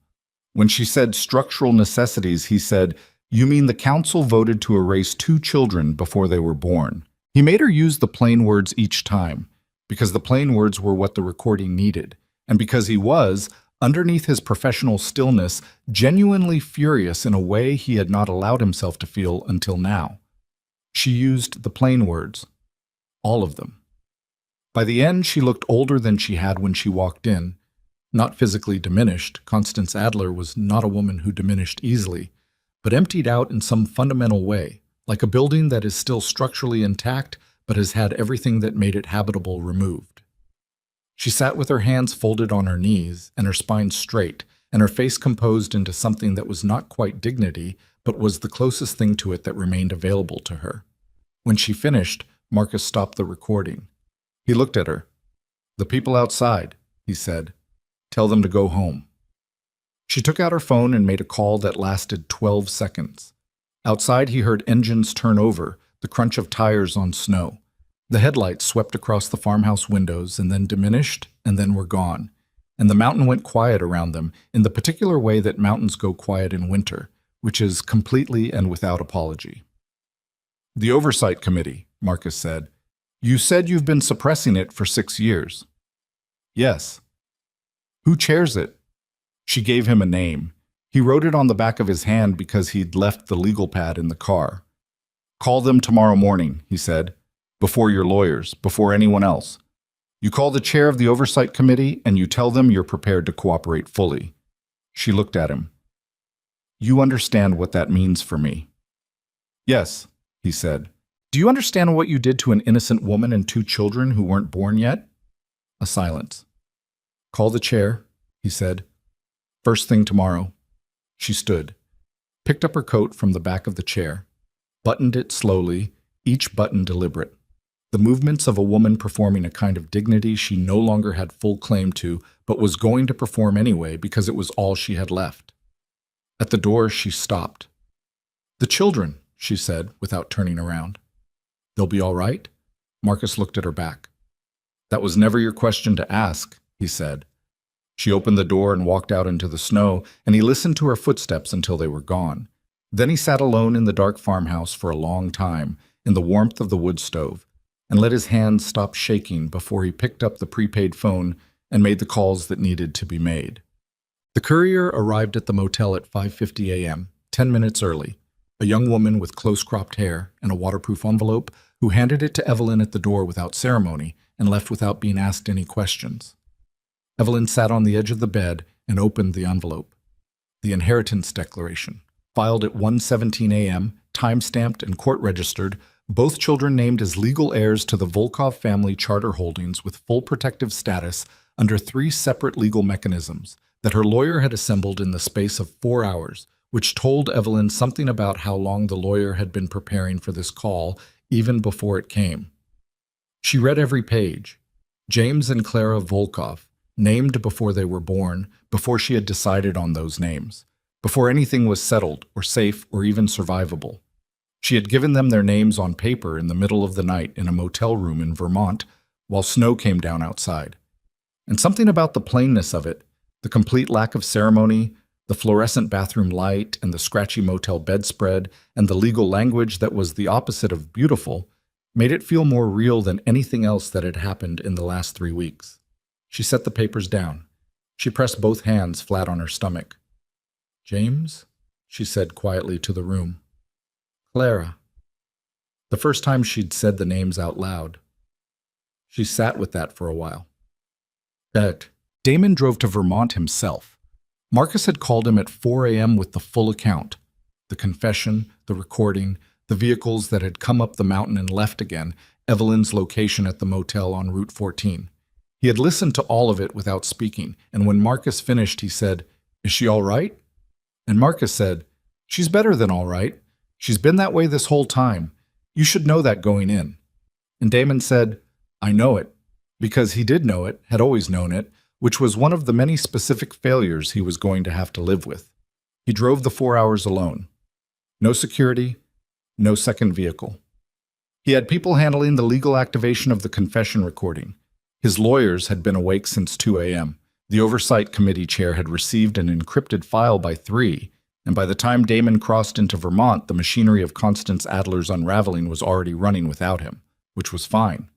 When she said structural necessities, he said, "You mean the council voted to erase 2 children before they were born?" He made her use the plain words each time, because the plain words were what the recording needed, and because he was, underneath his professional stillness, genuinely furious in a way he had not allowed himself to feel until now. She used the plain words. All of them. By the end, she looked older than she had when she walked in. Not physically diminished, Constance Adler was not a woman who diminished easily, but emptied out in some fundamental way, like a building that is still structurally intact but has had everything that made it habitable removed. She sat with her hands folded on her knees and her spine straight, and her face composed into something that was not quite dignity, but was the closest thing to it that remained available to her. When she finished, Marcus stopped the recording. He looked at her. "The people outside," he said. "Tell them to go home." She took out her phone and made a call that lasted 12 seconds. Outside, he heard engines turn over, the crunch of tires on snow. The headlights swept across the farmhouse windows and then diminished and then were gone, and the mountain went quiet around them in the particular way that mountains go quiet in winter, which is completely and without apology. "The Oversight Committee," Marcus said. "You said you've been suppressing it for 6 years." "Yes." "Who chairs it?" She gave him a name. He wrote it on the back of his hand because he'd left the legal pad in the car. "Call them tomorrow morning," he said. "Before your lawyers, before anyone else. You call the chair of the Oversight Committee and you tell them you're prepared to cooperate fully." She looked at him. "You understand what that means for me?" "Yes," he said. "Do you understand what you did to an innocent woman and 2 children who weren't born yet?" A silence. "Call the chair," he said. "First thing tomorrow." She stood, picked up her coat from the back of the chair, buttoned it slowly, each button deliberate. The movements of a woman performing a kind of dignity she no longer had full claim to, but was going to perform anyway because it was all she had left. At the door, she stopped. "The children," she said, without turning around. "They'll be all right?" Marcus looked at her back. "That was never your question to ask," he said. She opened the door and walked out into the snow, and he listened to her footsteps until they were gone. Then he sat alone in the dark farmhouse for a long time, in the warmth of the wood stove, and let his hands stop shaking before he picked up the prepaid phone and made the calls that needed to be made. The courier arrived at the motel at 5:50 a.m., 10 minutes early, a young woman with close-cropped hair and a waterproof envelope who handed it to Evelyn at the door without ceremony and left without being asked any questions. Evelyn sat on the edge of the bed and opened the envelope. The inheritance declaration, filed at 1:17 a.m., time-stamped and court-registered, both children named as legal heirs to the Volkov family charter holdings with full protective status under 3 separate legal mechanisms that her lawyer had assembled in the space of 4 hours, which told Evelyn something about how long the lawyer had been preparing for this call, even before it came. She read every page. James and Clara Volkov, named before they were born, before she had decided on those names, before anything was settled or safe or even survivable. She had given them their names on paper in the middle of the night in a motel room in Vermont while snow came down outside. And something about the plainness of it, the complete lack of ceremony, the fluorescent bathroom light and the scratchy motel bedspread and the legal language that was the opposite of beautiful, made it feel more real than anything else that had happened in the last 3 weeks. She set the papers down. She pressed both hands flat on her stomach. "James?" she said quietly to the room. "Clara." The first time she'd said the names out loud. She sat with that for a while. Damon drove to Vermont himself. Marcus had called him at 4 a.m. with the full account. The confession, the recording, the vehicles that had come up the mountain and left again, Evelyn's location at the motel on Route 14. He had listened to all of it without speaking, and when Marcus finished, he said, "Is she all right?" And Marcus said, "She's better than all right. She's been that way this whole time. You should know that going in." And Damon said, "I know it," because he did know it, had always known it, which was one of the many specific failures he was going to have to live with. He drove the 4 hours alone. No security, no second vehicle. He had people handling the legal activation of the confession recording. His lawyers had been awake since 2 a.m. The oversight committee chair had received an encrypted file by 3, and by the time Damon crossed into Vermont, the machinery of Constance Adler's unraveling was already running without him, which was fine,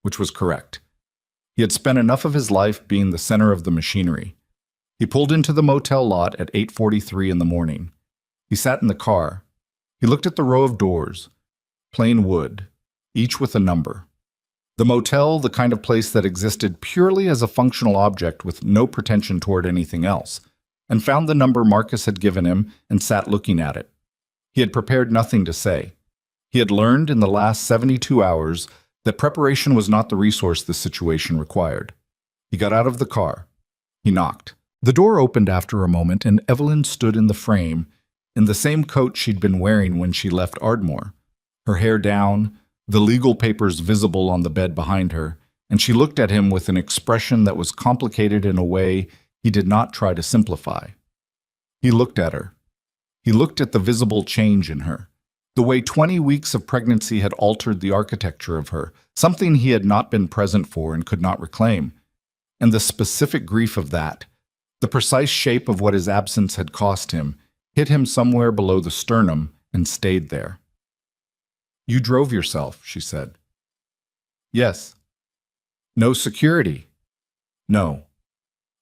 which was correct. He had spent enough of his life being the center of the machinery. He pulled into the motel lot at 8:43 in the morning. He sat in the car. He looked at the row of doors, plain wood, each with a number. The motel, the kind of place that existed purely as a functional object with no pretension toward anything else, and found the number Marcus had given him and sat looking at it. He had prepared nothing to say. He had learned in the last 72 hours that preparation was not the resource the situation required. He got out of the car. He knocked. The door opened after a moment, and Evelyn stood in the frame, in the same coat she'd been wearing when she left Ardmore, her hair down, the legal papers visible on the bed behind her, and she looked at him with an expression that was complicated in a way he did not try to simplify. He looked at her. He looked at the visible change in her, the way 20 weeks of pregnancy had altered the architecture of her, something he had not been present for and could not reclaim, and the specific grief of that, the precise shape of what his absence had cost him, hit him somewhere below the sternum and stayed there. "You drove yourself," she said. "Yes." "No security?" "No."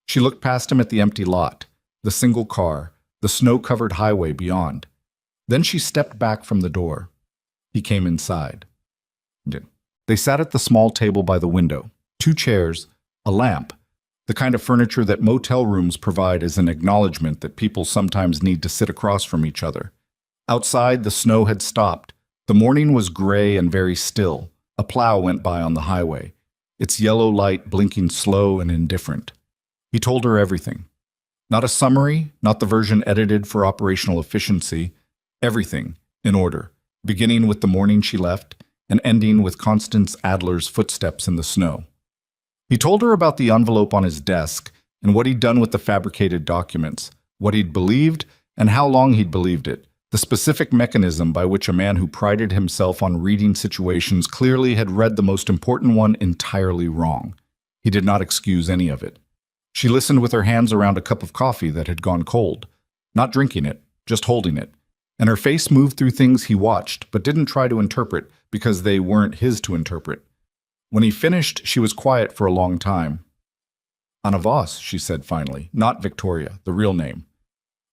She looked past him at the empty lot, the single car, the snow-covered highway beyond. Then she stepped back from the door. He came inside. They sat at the small table by the window, 2 chairs, a lamp, the kind of furniture that motel rooms provide as an acknowledgement that people sometimes need to sit across from each other. Outside, the snow had stopped. The morning was gray and very still. A plow went by on the highway, its yellow light blinking slow and indifferent. He told her everything. Not a summary, not the version edited for operational efficiency. Everything, in order, beginning with the morning she left and ending with Constance Adler's footsteps in the snow. He told her about the envelope on his desk and what he'd done with the fabricated documents, what he'd believed and how long he'd believed it, the specific mechanism by which a man who prided himself on reading situations clearly had read the most important one entirely wrong. He did not excuse any of it. She listened with her hands around a cup of coffee that had gone cold, not drinking it, just holding it, and her face moved through things he watched but didn't try to interpret because they weren't his to interpret. When he finished, she was quiet for a long time. Anna Voss, she said finally, not Victoria, the real name.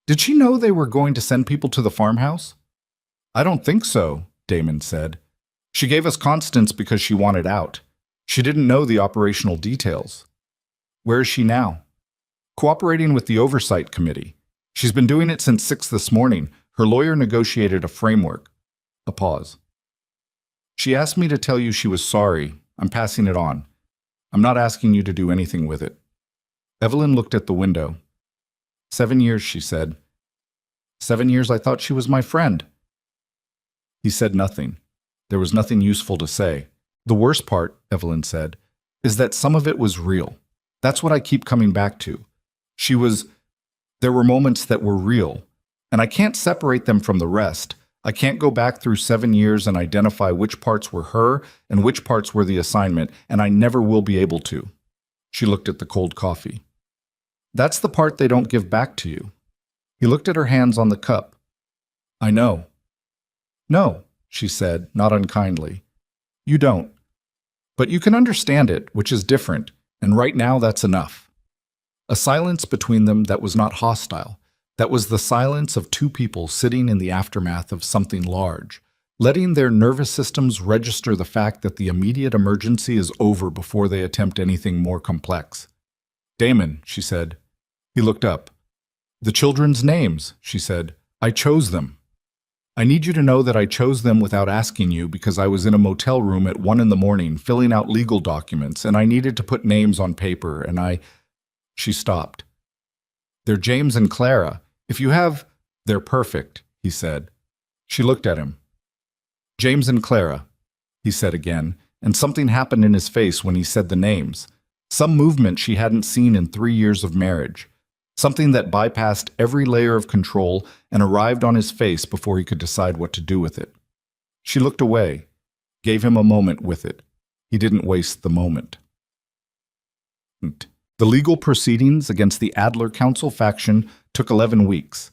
Did she know they were going to send people to the farmhouse? I don't think so, Damon said. She gave us Constance because she wanted out. She didn't know the operational details. Where is she now? Cooperating with the Oversight Committee. She's been doing it since 6 this morning. Her lawyer negotiated a framework. A pause. She asked me to tell you she was sorry. I'm passing it on. I'm not asking you to do anything with it. Evelyn looked at the window. 7 years, she said. 7 years I thought she was my friend. He said nothing. There was nothing useful to say. The worst part, Evelyn said, is that some of it was real. That's what I keep coming back to. There were moments that were real, and I can't separate them from the rest. I can't go back through 7 years and identify which parts were her and which parts were the assignment, and I never will be able to. She looked at the cold coffee. That's the part they don't give back to you. He looked at her hands on the cup. I know. No, she said, not unkindly. You don't. But you can understand it, which is different, and right now that's enough. A silence between them that was not hostile. That was the silence of two people sitting in the aftermath of something large, letting their nervous systems register the fact that the immediate emergency is over before they attempt anything more complex. Damon, she said. He looked up. The children's names, she said. I chose them. I need you to know that I chose them without asking you because I was in a motel room at 1 a.m. filling out legal documents and I needed to put names on paper and She stopped. They're James and Clara. If you have... They're perfect, he said. She looked at him. James and Clara, he said again, and something happened in his face when he said the names. Some movement she hadn't seen in 3 years of marriage. Something that bypassed every layer of control and arrived on his face before he could decide what to do with it. She looked away, gave him a moment with it. He didn't waste the moment. The legal proceedings against the Adler Council faction took 11 weeks.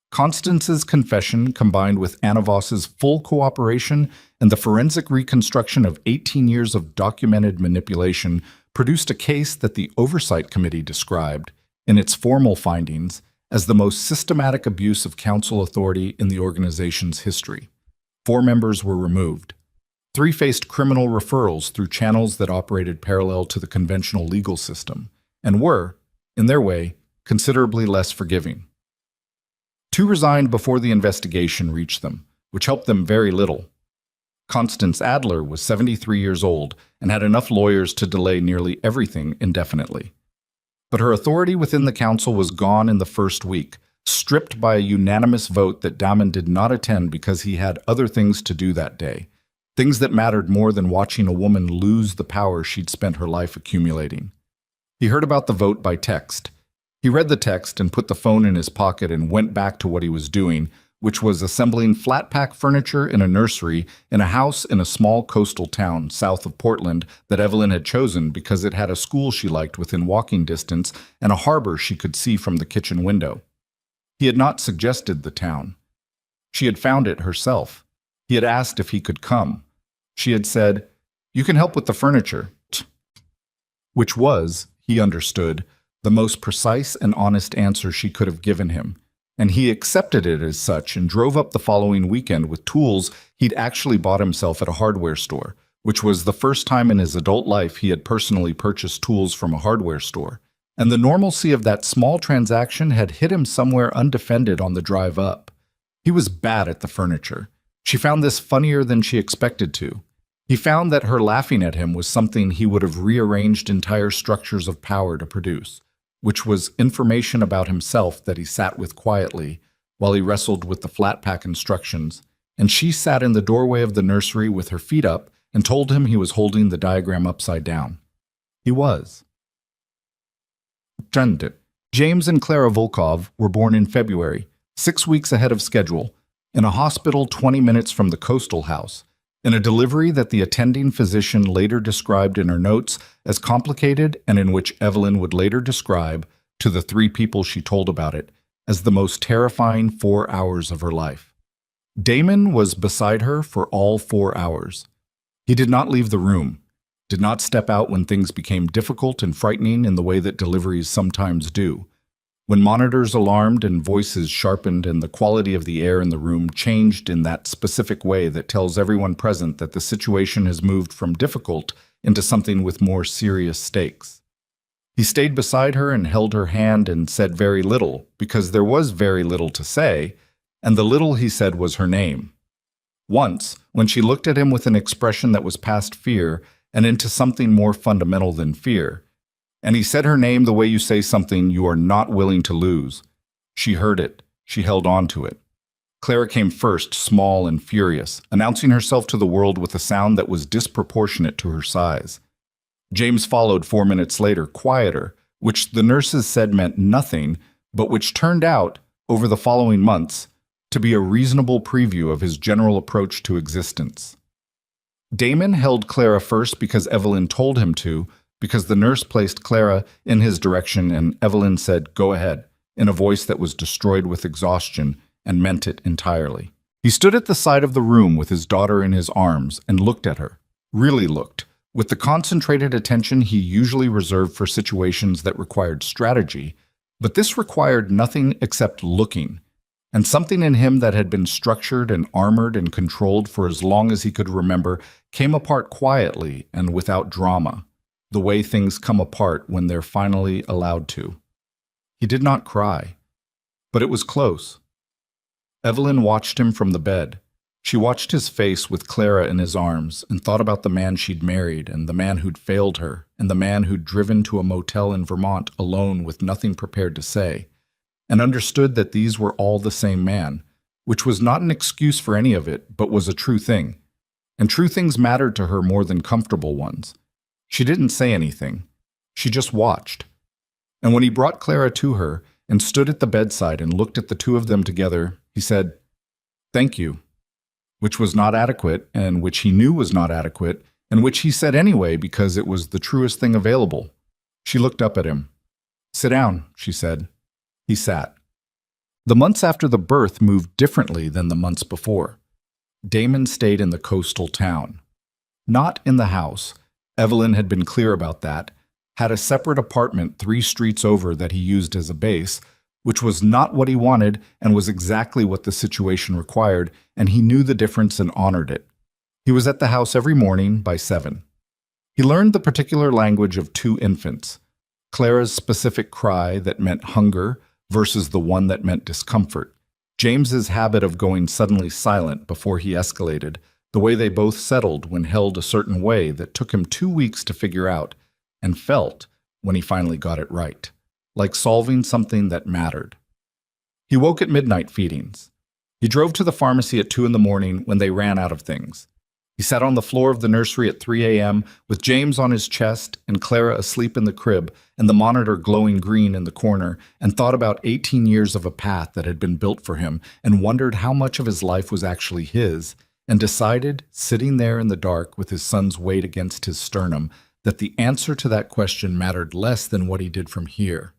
Constance's confession, combined with Anna Voss's full cooperation and the forensic reconstruction of 18 years of documented manipulation, produced a case that the Oversight Committee described, in its formal findings, as the most systematic abuse of council authority in the organization's history. 4 members were removed. 3 faced criminal referrals through channels that operated parallel to the conventional legal system, and were, in their way, considerably less forgiving. 2 resigned before the investigation reached them, which helped them very little. Constance Adler was 73 years old and had enough lawyers to delay nearly everything indefinitely. But her authority within the council was gone in the first week, stripped by a unanimous vote that Damon did not attend because he had other things to do that day, things that mattered more than watching a woman lose the power she'd spent her life accumulating. He heard about the vote by text. He read the text and put the phone in his pocket and went back to what he was doing, which was assembling flat-pack furniture in a nursery in a house in a small coastal town south of Portland that Evelyn had chosen because it had a school she liked within walking distance and a harbor she could see from the kitchen window. He had not suggested the town. She had found it herself. He had asked if he could come. She had said, "You can help with the furniture," which was, he understood, the most precise and honest answer she could have given him. And he accepted it as such and drove up the following weekend with tools he'd actually bought himself at a hardware store, which was the first time in his adult life he had personally purchased tools from a hardware store. And the normalcy of that small transaction had hit him somewhere undefended on the drive up. He was bad at the furniture. She found this funnier than she expected to. He found that her laughing at him was something he would have rearranged entire structures of power to produce, which was information about himself that he sat with quietly while he wrestled with the flat-pack instructions, and she sat in the doorway of the nursery with her feet up and told him he was holding the diagram upside down. He was. James and Clara Volkov were born in February, 6 weeks ahead of schedule, in a hospital 20 minutes from the coastal house, in a delivery that the attending physician later described in her notes as complicated and in which Evelyn would later describe, to the 3 people she told about it, as the most terrifying 4 hours of her life. Damon was beside her for all 4 hours. He did not leave the room, did not step out when things became difficult and frightening in the way that deliveries sometimes do. When monitors alarmed and voices sharpened and the quality of the air in the room changed in that specific way that tells everyone present that the situation has moved from difficult into something with more serious stakes. He stayed beside her and held her hand and said very little, because there was very little to say, and the little he said was her name. Once, when she looked at him with an expression that was past fear and into something more fundamental than fear, and he said her name the way you say something you are not willing to lose. She heard it. She held on to it. Clara came first, small and furious, announcing herself to the world with a sound that was disproportionate to her size. James followed 4 minutes later, quieter, which the nurses said meant nothing, but which turned out, over the following months, to be a reasonable preview of his general approach to existence. Damon held Clara first because Evelyn told him to, because the nurse placed Clara in his direction and Evelyn said, "Go ahead," in a voice that was destroyed with exhaustion and meant it entirely. He stood at the side of the room with his daughter in his arms and looked at her, really looked, with the concentrated attention he usually reserved for situations that required strategy, but this required nothing except looking, and something in him that had been structured and armored and controlled for as long as he could remember came apart quietly and without drama, the way things come apart when they're finally allowed to. He did not cry, but it was close. Evelyn watched him from the bed. She watched his face with Clara in his arms and thought about the man she'd married and the man who'd failed her and the man who'd driven to a motel in Vermont alone with nothing prepared to say, and understood that these were all the same man, which was not an excuse for any of it, but was a true thing. And true things mattered to her more than comfortable ones. She didn't say anything. She just watched. And when he brought Clara to her and stood at the bedside and looked at the two of them together, he said, "Thank you," which was not adequate and which he knew was not adequate and which he said anyway because it was the truest thing available. She looked up at him. "Sit down," she said. He sat. The months after the birth moved differently than the months before. Damon stayed in the coastal town. Not in the house. Evelyn had been clear about that, had a separate apartment 3 streets over that he used as a base, which was not what he wanted and was exactly what the situation required, and he knew the difference and honored it. He was at the house every morning by 7. He learned the particular language of 2 infants, Clara's specific cry that meant hunger versus the one that meant discomfort, James's habit of going suddenly silent before he escalated, the way they both settled when held a certain way that took him 2 weeks to figure out, and felt when he finally got it right, like solving something that mattered. He woke at midnight feedings. He drove to the pharmacy at 2 in the morning when they ran out of things. He sat on the floor of the nursery at 3 a.m. with James on his chest and Clara asleep in the crib and the monitor glowing green in the corner, and thought about 18 years of a path that had been built for him and wondered how much of his life was actually his, and decided, sitting there in the dark with his son's weight against his sternum, that the answer to that question mattered less than what he did from here.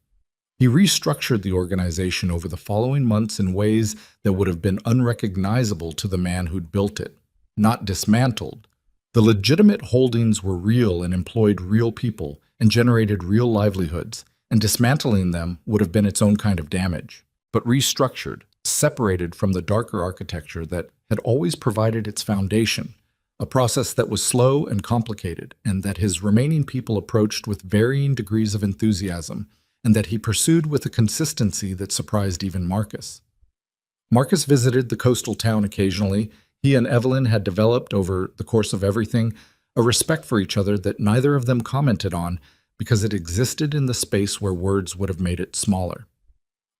He restructured the organization over the following months in ways that would have been unrecognizable to the man who'd built it, not dismantled. The legitimate holdings were real and employed real people and generated real livelihoods, and dismantling them would have been its own kind of damage, but restructured, separated from the darker architecture that had always provided its foundation, a process that was slow and complicated, and that his remaining people approached with varying degrees of enthusiasm, and that he pursued with a consistency that surprised even Marcus. Marcus visited the coastal town occasionally. He and Evelyn had developed, over the course of everything, a respect for each other that neither of them commented on because it existed in the space where words would have made it smaller.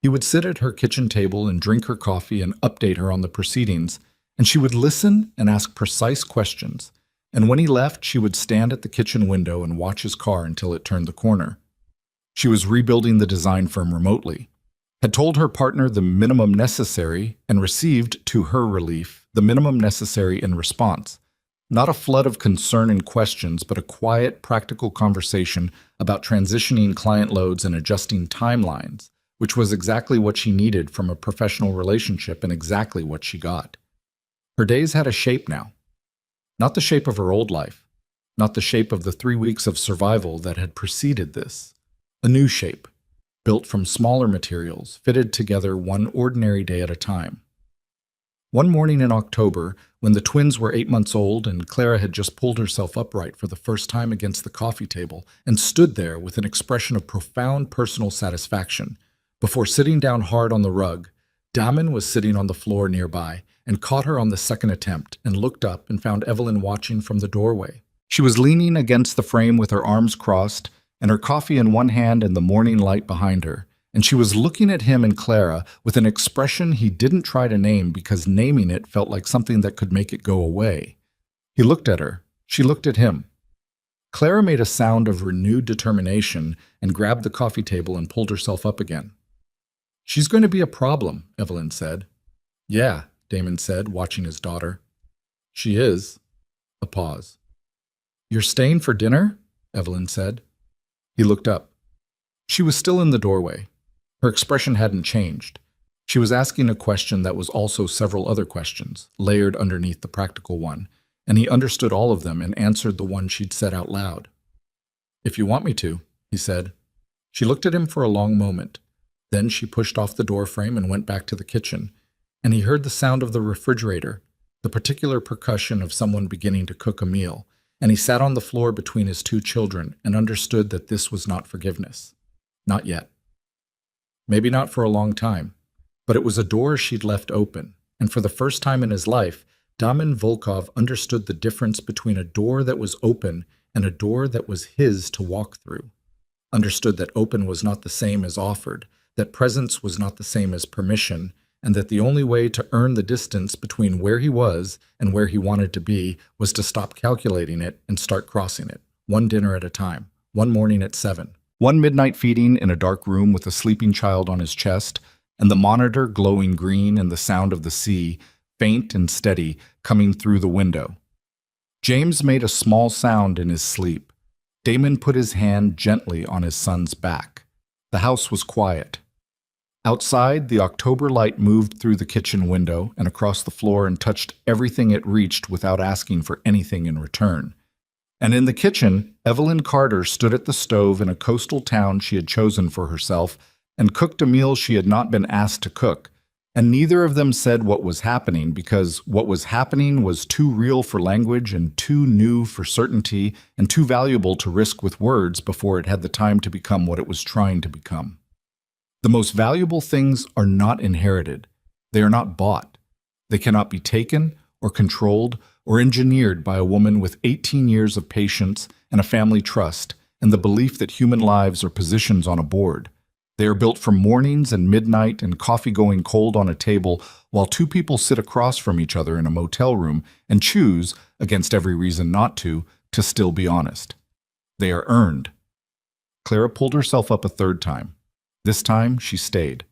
He would sit at her kitchen table and drink her coffee and update her on the proceedings, and she would listen and ask precise questions, and when he left, she would stand at the kitchen window and watch his car until it turned the corner. She was rebuilding the design firm remotely, had told her partner the minimum necessary and received, to her relief, the minimum necessary in response. Not a flood of concern and questions, but a quiet, practical conversation about transitioning client loads and adjusting timelines, which was exactly what she needed from a professional relationship and exactly what she got. Her days had a shape now. Not the shape of her old life, not the shape of the 3 weeks of survival that had preceded this. A new shape, built from smaller materials, fitted together one ordinary day at a time. One morning in October, when the twins were 8 months old and Clara had just pulled herself upright for the first time against the coffee table and stood there with an expression of profound personal satisfaction, before sitting down hard on the rug, Damon was sitting on the floor nearby and caught her on the second attempt and looked up and found Evelyn watching from the doorway. She was leaning against the frame with her arms crossed and her coffee in one hand and the morning light behind her, and she was looking at him and Clara with an expression he didn't try to name because naming it felt like something that could make it go away. He looked at her. She looked at him. Clara made a sound of renewed determination and grabbed the coffee table and pulled herself up again. "She's going to be a problem," Evelyn said. "Yeah," Damon said, watching his daughter. "She is." A pause. "You're staying for dinner?" Evelyn said. He looked up. She was still in the doorway. Her expression hadn't changed. She was asking a question that was also several other questions, layered underneath the practical one, and he understood all of them and answered the one she'd said out loud. "If you want me to," he said. She looked at him for a long moment. Then she pushed off the doorframe and went back to the kitchen, and he heard the sound of the refrigerator, the particular percussion of someone beginning to cook a meal, and he sat on the floor between his two children and understood that this was not forgiveness. Not yet. Maybe not for a long time, but it was a door she'd left open, and for the first time in his life, Damon Volkov understood the difference between a door that was open and a door that was his to walk through. Understood that open was not the same as offered, that presence was not the same as permission, and that the only way to earn the distance between where he was and where he wanted to be was to stop calculating it and start crossing it, one dinner at a time, one morning at 7, one midnight feeding in a dark room with a sleeping child on his chest, and the monitor glowing green and the sound of the sea, faint and steady, coming through the window. James made a small sound in his sleep. Damon put his hand gently on his son's back. The house was quiet. Outside, the October light moved through the kitchen window and across the floor and touched everything it reached without asking for anything in return. And in the kitchen, Evelyn Carter stood at the stove in a coastal town she had chosen for herself and cooked a meal she had not been asked to cook. And neither of them said what was happening because what was happening was too real for language and too new for certainty and too valuable to risk with words before it had the time to become what it was trying to become. The most valuable things are not inherited. They are not bought. They cannot be taken or controlled or engineered by a woman with 18 years of patience and a family trust and the belief that human lives are positions on a board. They are built from mornings and midnight and coffee going cold on a table while two people sit across from each other in a motel room and choose, against every reason not to still be honest. They are earned. Clara pulled herself up a third time. This time, she stayed.